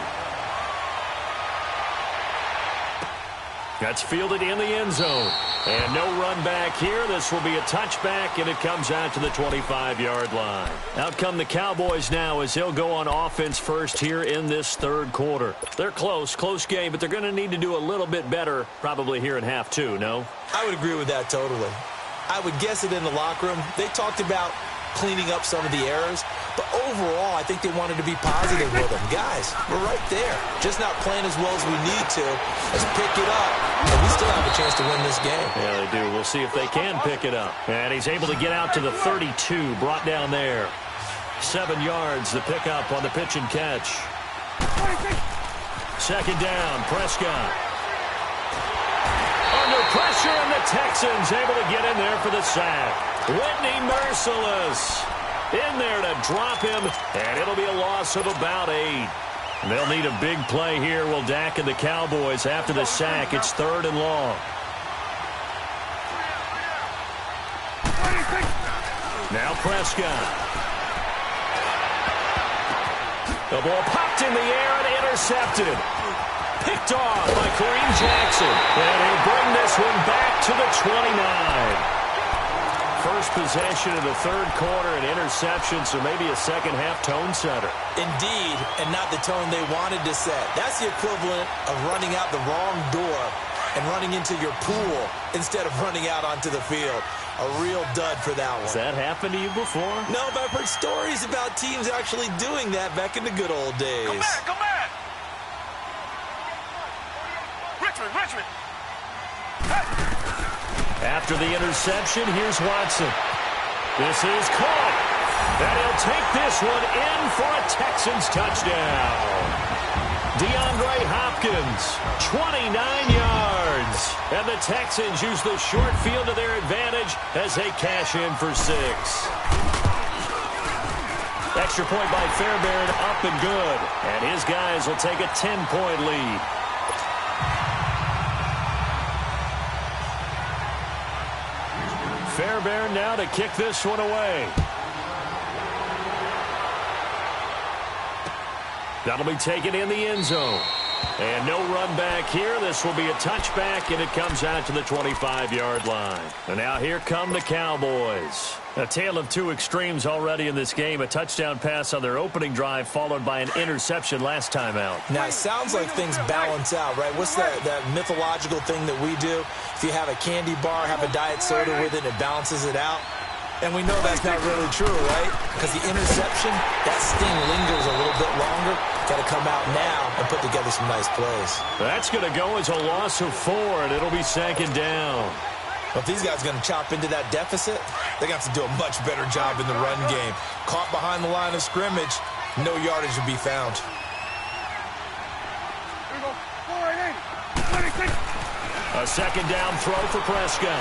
That's fielded in the end zone. And no run back here. This will be a touchback, and it comes out to the 25-yard line. Out come the Cowboys now as they'll go on offense first here in this third quarter. They're close game, but they're going to need to do a little bit better probably here in half two, no? I would agree with that totally. I would guess it in the locker room. They talked about cleaning up some of the errors, but overall, I think they wanted to be positive with them. Guys, we're right there. Just not playing as well as we need to. Let's pick it up, and we still have a chance to win this game. Yeah, they do. We'll see if they can pick it up. And he's able to get out to the 32, brought down there. 7 yards, the pickup on the pitch and catch. Second down, Prescott. Under pressure, and the Texans able to get in there for the sack. Whitney merciless. In there to drop him, and it'll be a loss of about 8. They'll need a big play here. Will Dak and the Cowboys after the sack. It's 3rd and long. Now Prescott. The ball popped in the air and intercepted. Picked off by Kareem Jackson. And he'll bring this one back to the 29. First possession of the third quarter, an interception, so maybe a second-half tone setter. Indeed, and not the tone they wanted to set. That's the equivalent of running out the wrong door and running into your pool instead of running out onto the field. A real dud for that one. Has that happened to you before? No, but I've heard stories about teams actually doing that back in the good old days. Come back! Richmond! Hey! After the interception, here's Watson. This is caught. And he'll take this one in for a Texans touchdown. DeAndre Hopkins, 29 yards. And the Texans use the short field to their advantage as they cash in for 6. Extra point by Fairbairn, up and good. And his guys will take a 10-point lead. Fairbairn now to kick this one away. That'll be taken in the end zone. And no run back here. This will be a touchback, and it comes out to the 25-yard line. And now here come the Cowboys. A tale of two extremes already in this game. A touchdown pass on their opening drive, followed by an interception last time out. Now, it sounds like things balance out, right? What's that mythological thing that we do? If you have a candy bar, have a diet soda with it, it balances it out. And we know that's not really true, right? Because the interception, that sting lingers a little bit longer. Got to come out now and put together some nice plays. That's going to go as a loss of 4, and it'll be 2nd down. If these guys are going to chop into that deficit, they're going to have to do a much better job in the run game. Caught behind the line of scrimmage, no yardage to be found. Here we go. 4-8. 26. A second down throw for Prescott.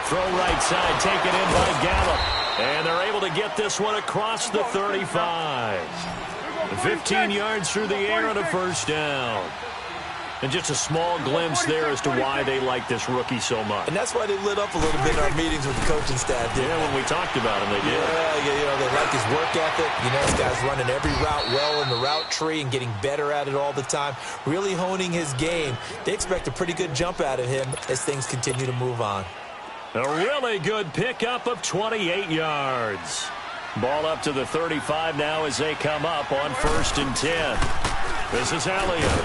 Throw right side, taken in by Gallup. And they're able to get this one across the 35. 15 yards through the air and a first down. And just a small glimpse there as to why they like this rookie so much. And that's why they lit up a little bit in our meetings with the coaching staff. Yeah, when we talked about him, they did. Yeah, they like his work ethic. You know, this guy's running every route well in the route tree and getting better at it all the time. Really honing his game. They expect a pretty good jump out of him as things continue to move on. A really good pickup of 28 yards. Ball up to the 35 now as they come up on 1st and 10. This is Elliott.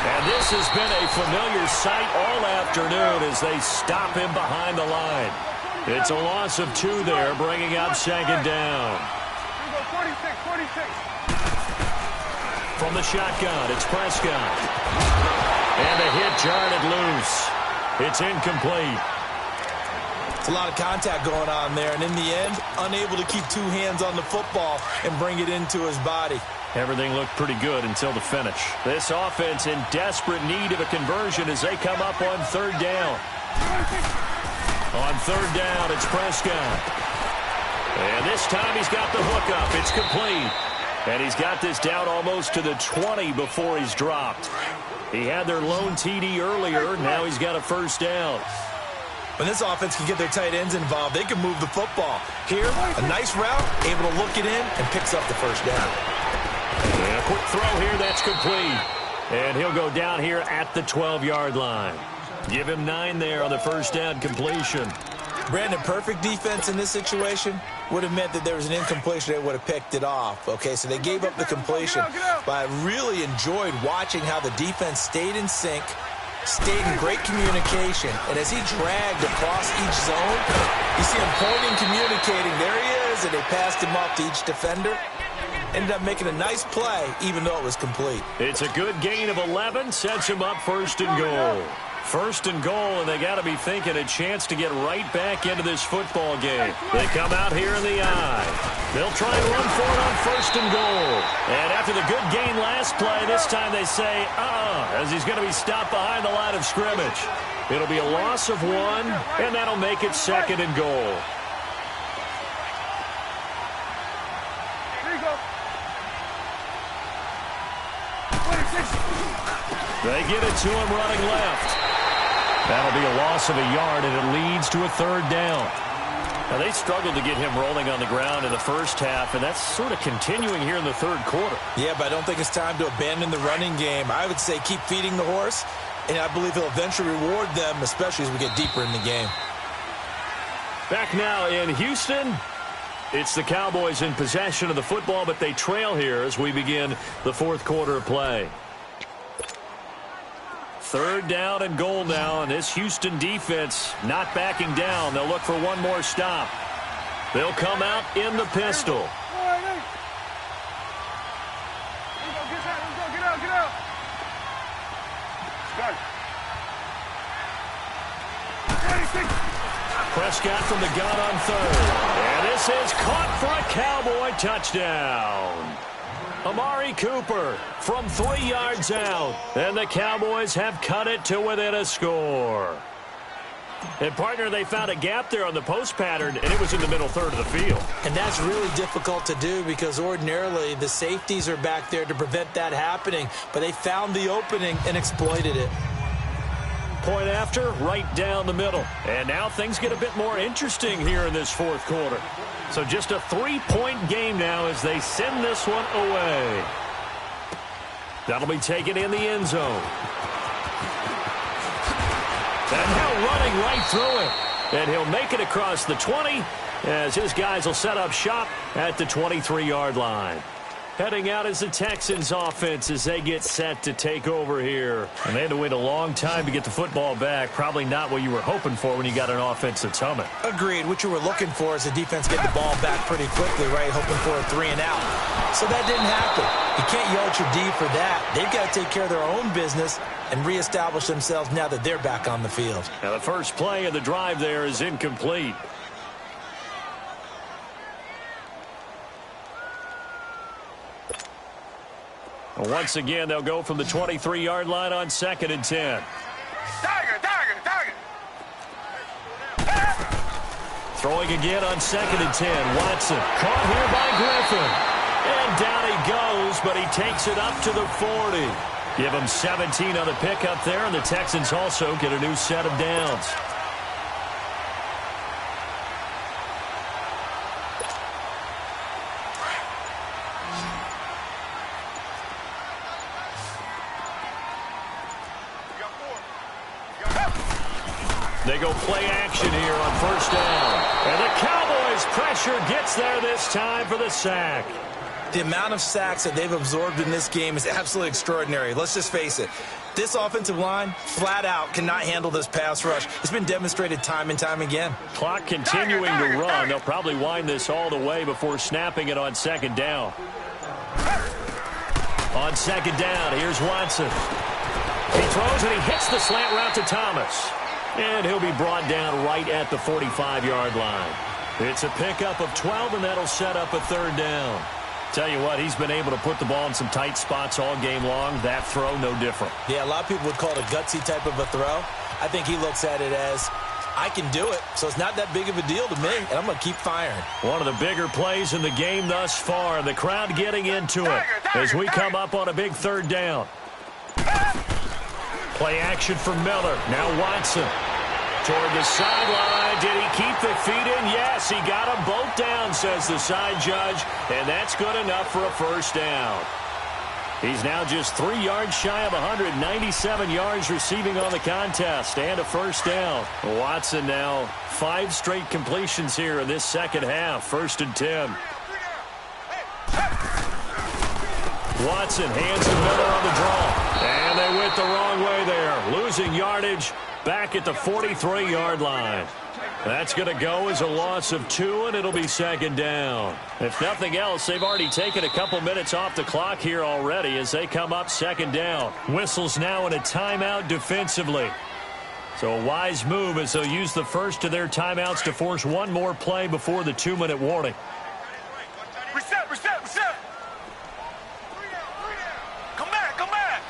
And this has been a familiar sight all afternoon as they stop him behind the line. It's a loss of 2 there, bringing up 2nd down. 46. From the shotgun, it's Prescott. And a hit jarred loose. It's incomplete. It's a lot of contact going on there, and in the end, unable to keep 2 hands on the football and bring it into his body. Everything looked pretty good until the finish. This offense in desperate need of a conversion as they come up on 3rd down. On 3rd down, it's Prescott. And this time he's got the hookup. It's complete. And he's got this down almost to the 20 before he's dropped. He had their lone TD earlier. Now he's got a first down. When this offense can get their tight ends involved, they can move the football. Here, a nice route, able to look it in, and picks up the first down. And a quick throw here, that's complete. And he'll go down here at the 12-yard line. Give him 9 there on the first down completion. Brandon, perfect defense in this situation would have meant that there was an incompletion. They would have picked it off. Okay, so they gave up the completion. But I really enjoyed watching how the defense stayed in sync, stayed in great communication. And as he dragged across each zone, you see him pointing, communicating. There he is, and they passed him off to each defender. Ended up making a nice play, even though it was complete. It's a good gain of 11, sets him up first and goal. First and goal, and they got to be thinking a chance to get right back into this football game. They come out here in the eye. They'll try and run for it on first and goal. And after the good gain last play, this time they say, as he's going to be stopped behind the line of scrimmage. It'll be a loss of 1, and that'll make it second and goal. They get it to him running left. That'll be a loss of a yard, and it leads to a third down. Now, they struggled to get him rolling on the ground in the first half, and that's sort of continuing here in the third quarter. Yeah, but I don't think it's time to abandon the running game. I would say keep feeding the horse, and I believe he'll eventually reward them, especially as we get deeper in the game. Back now in Houston. It's the Cowboys in possession of the football, but they trail here as we begin the fourth quarter of play. Third down and goal now, and this Houston defense not backing down. They'll look for one more stop. They'll come out in the pistol. Get out. Prescott from the gun on third. And this is caught for a Cowboy touchdown. Amari Cooper from 3 yards out. And the Cowboys have cut it to within a score. And, partner, they found a gap there on the post pattern, and it was in the middle third of the field. And that's really difficult to do because ordinarily the safeties are back there to prevent that happening. But they found the opening and exploited it. Point after, right down the middle. And now things get a bit more interesting here in this fourth quarter. So just a 3-point game now as they send this one away. That'll be taken in the end zone. And now running right through it. And he'll make it across the 20 as his guys will set up shop at the 23-yard line. Heading out is the Texans offense as they get set to take over here. And they had to wait a long time to get the football back. Probably not what you were hoping for when you got an offense that's humming. Agreed. What you were looking for is the defense get the ball back pretty quickly, right? Hoping for a 3 and out. So that didn't happen. You can't yell at your D for that. They've got to take care of their own business and reestablish themselves now that they're back on the field. Now the first play of the drive there is incomplete. Once again, they'll go from the 23-yard line on 2nd and 10. Tiger. Throwing again on 2nd and 10. Watson caught here by Griffin. And down he goes, but he takes it up to the 40. Give him 17 on the pickup there, and the Texans also get a new set of downs. They go play action here on first down. And the Cowboys pressure gets there this time for the sack. The amount of sacks that they've absorbed in this game is absolutely extraordinary. Let's just face it. This offensive line, flat out, cannot handle this pass rush. It's been demonstrated time and time again. Clock continuing to run. They'll probably wind this all the way before snapping it on 2nd down. On 2nd down, here's Watson. He throws and he hits the slant route to Thomas. And he'll be brought down right at the 45-yard line. It's a pickup of 12, and that'll set up a 3rd down. Tell you what, he's been able to put the ball in some tight spots all game long. That throw, no different. Yeah, a lot of people would call it a gutsy type of a throw. I think he looks at it as I can do it, so it's not that big of a deal to me, and I'm going to keep firing. One of the bigger plays in the game thus far. The crowd getting into it as we come up on a big third down. Play action for Miller. Now Watson toward the sideline. Did he keep the feet in? Yes, he got them both down, says the side judge, and that's good enough for a first down. He's now just 3 yards shy of 197 yards receiving on the contest and a first down. Watson now 5 straight completions here in this second half. 1st and 10. Watson hands to Miller on the draw. And they went the wrong way there. Losing yardage back at the 43-yard line. That's going to go as a loss of 2, and it'll be 2nd down. If nothing else, they've already taken a couple minutes off the clock here already as they come up 2nd down. Whistles now in a timeout defensively. So a wise move as they'll use the first of their timeouts to force one more play before the 2-minute warning. Reset, reset, reset. Come back, come back.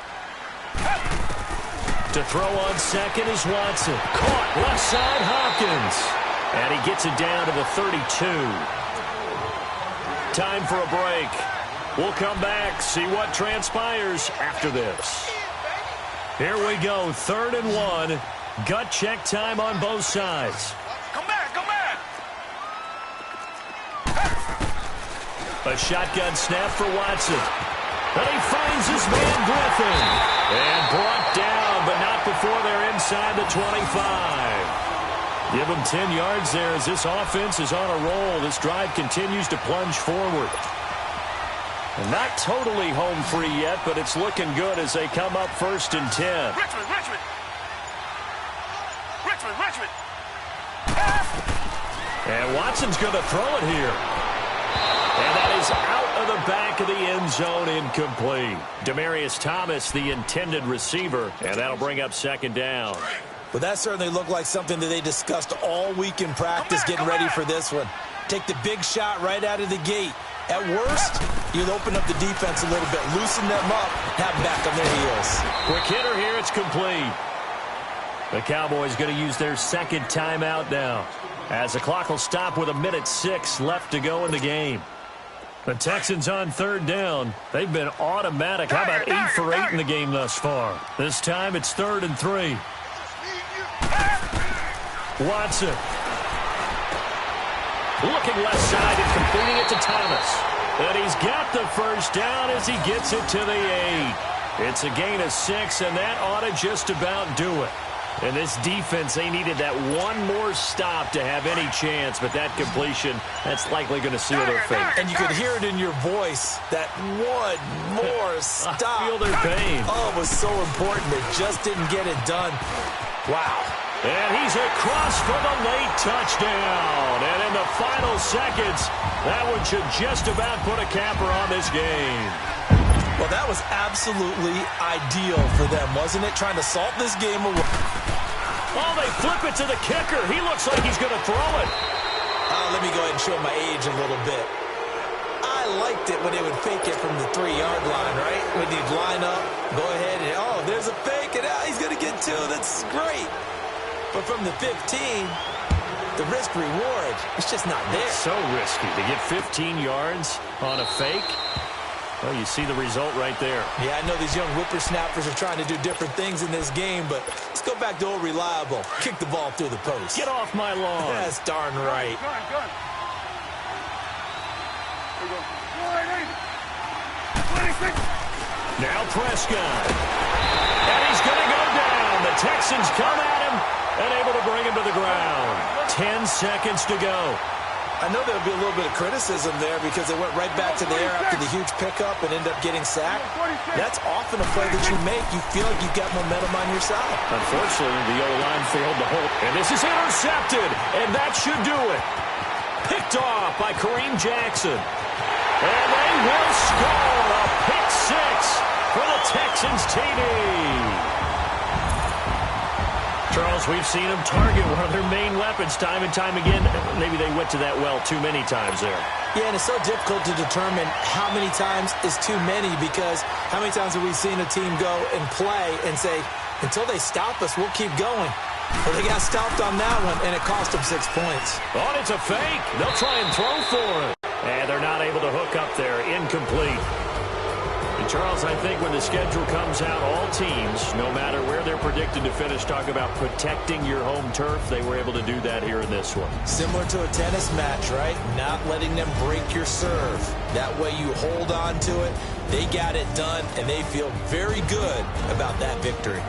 To throw on second is Watson. Caught left side Hopkins. And he gets it down to the 32. Time for a break. We'll come back, see what transpires after this. Here we go, 3rd and 1. Gut check time on both sides. Come back, come back. A shotgun snap for Watson. And he finds his man Griffin. And brought down, but not before they're inside the 25. Give him 10 yards there as this offense is on a roll. This drive continues to plunge forward. And not totally home free yet, but it's looking good as they come up 1st and 10. Richmond, Richmond. Richmond, Richmond. And Watson's going to throw it here. And that is out of the back of the end zone, incomplete. Demaryius Thomas, the intended receiver, and that'll bring up 2nd down. Well, that certainly looked like something that they discussed all week in practice, getting ready for this one. Take the big shot right out of the gate. At worst, you'll open up the defense a little bit, loosen them up, have them back on their heels. Quick hitter here, it's complete. The Cowboys going to use their 2nd timeout now, as the clock will stop with 1:06 left to go in the game. The Texans on 3rd down. They've been automatic. How about 8 for 8 in the game thus far? This time it's 3rd and 3. Watson. Looking left side and completing it to Thomas. And he's got the first down as he gets it to the 8. It's a gain of 6, and that ought to just about do it. And this defense, they needed that one more stop to have any chance, but that completion, that's likely going to seal their fate. And you could hear it in your voice, that one more stop. I feel their pain. Oh, it was so important. They just didn't get it done. Wow. And he's across for the late touchdown. And in the final seconds, that one should just about put a capper on this game. Well, that was absolutely ideal for them, wasn't it? Trying to salt this game away. Oh, they flip it to the kicker. He looks like he's going to throw it. Let me go ahead and show my age a little bit. I liked it when they would fake it from the 3-yard line, right? When you'd line up, go ahead and, oh, there's a fake, and he's going to get 2. That's great. But from the 15, the risk-reward, it's just not there. It's so risky to get 15 yards on a fake. Well, you see the result right there. Yeah, I know these young whippersnappers are trying to do different things in this game, but let's go back to old reliable. Kick the ball through the post. Get off my lawn. That's darn right. Gun. Now Prescott. And he's going to go down. The Texans come at him and able to bring him to the ground. 10 seconds to go. I know there'll be a little bit of criticism there because they went right back to the air after the huge pickup and ended up getting sacked. That's often a play that you make. You feel like you've got momentum on your side. Unfortunately, the O-line failed to hold. And this is intercepted. And that should do it. Picked off by Kareem Jackson. And they will score a pick 6 for the Texans TD. Charles, we've seen them target one of their main weapons time and time again. Maybe they went to that well too many times there. Yeah, and it's so difficult to determine how many times is too many because how many times have we seen a team go and play and say, until they stop us, we'll keep going. Well, they got stopped on that one, and it cost them 6 points. Oh, and it's a fake. They'll try and throw for it. And they're not able to hook up there. Incomplete. And Charles, I think when the schedule comes out, all teams, no matter where they're predicted to finish, talk about protecting your home turf. They were able to do that here in this one. Similar to a tennis match, right? Not letting them break your serve. That way you hold on to it. They got it done, and they feel very good about that victory.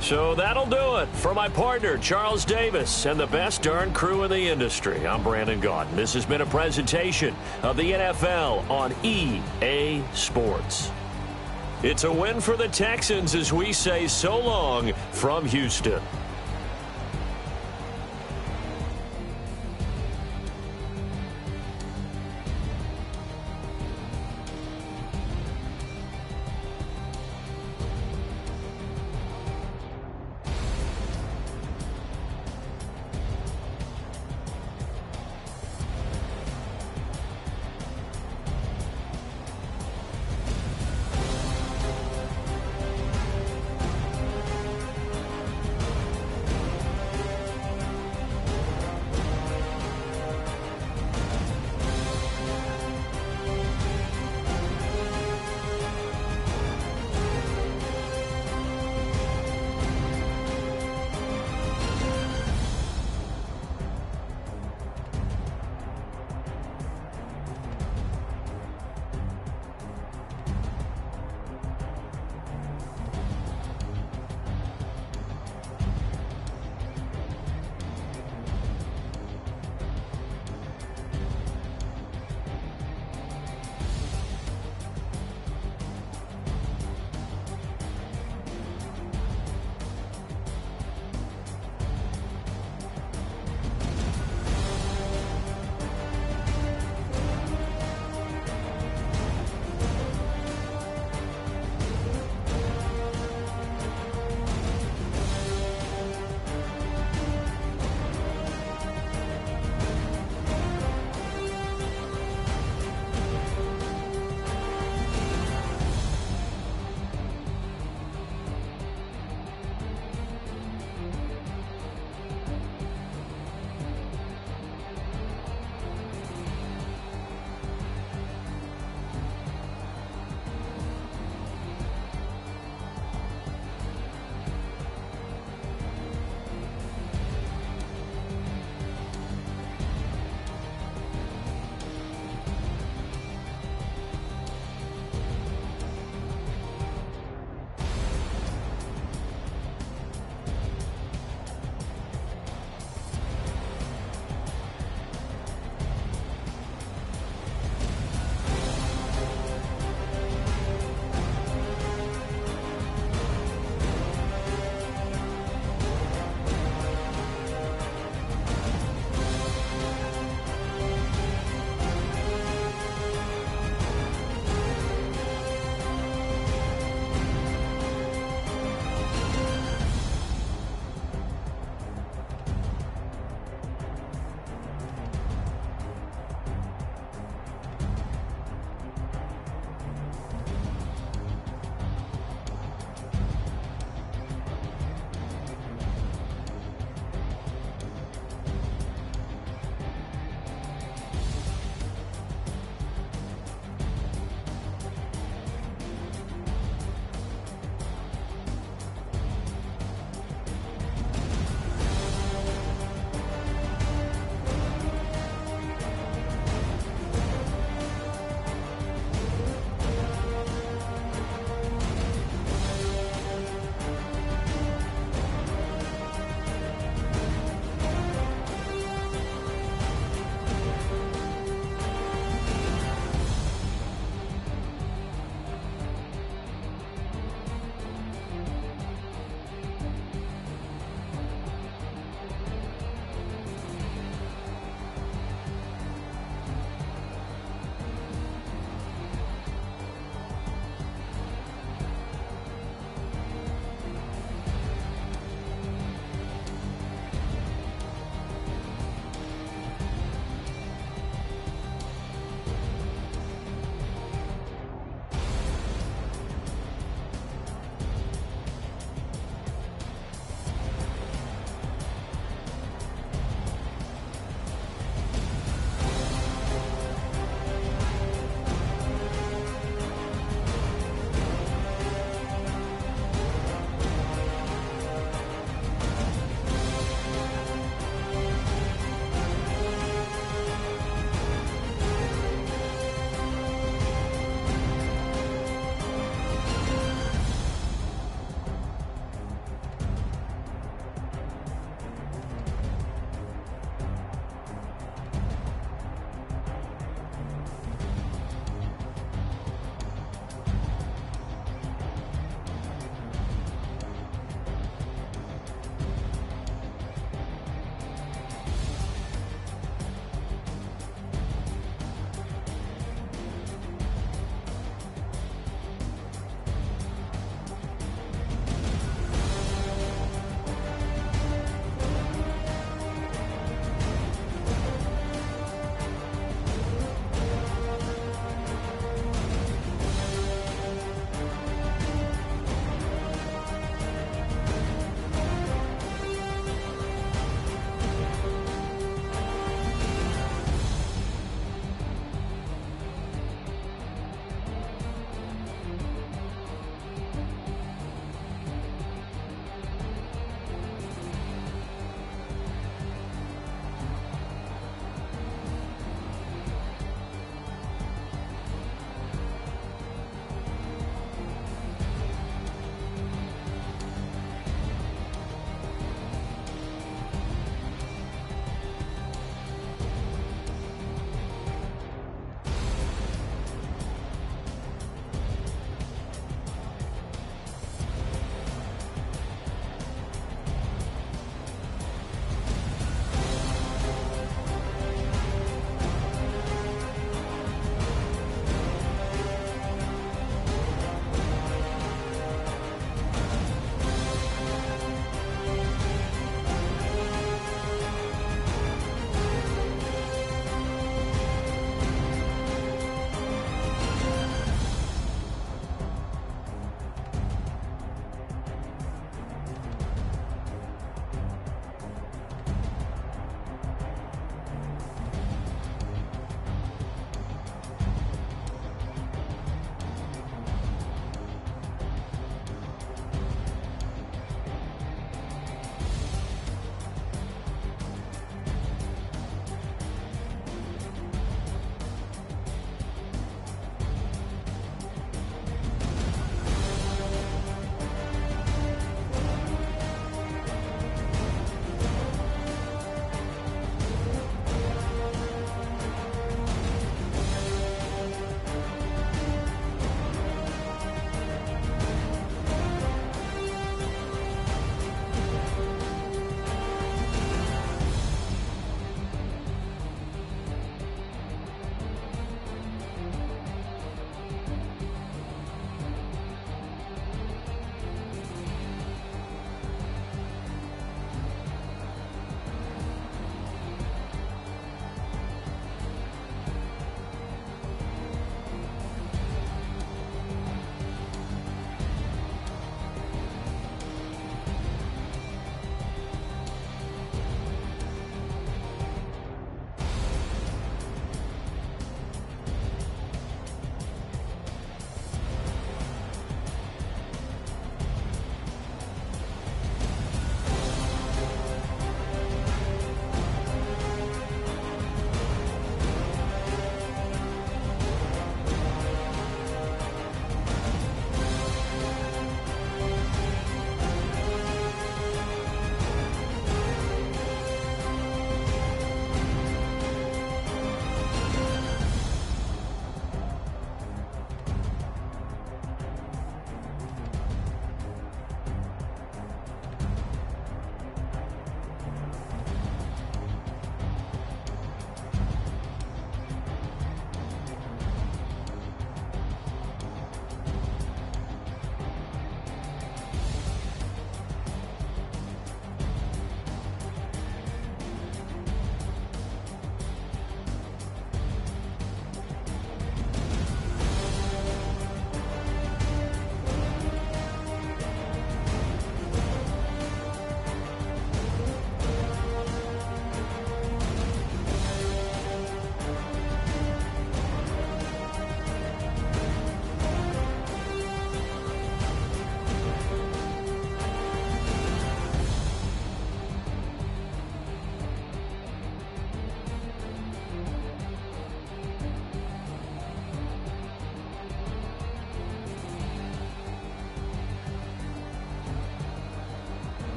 So that'll do it for my partner, Charles Davis, and the best darn crew in the industry. I'm Brandon Gaudin. This has been a presentation of the NFL on EA Sports. It's a win for the Texans as we say so long from Houston.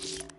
Woo!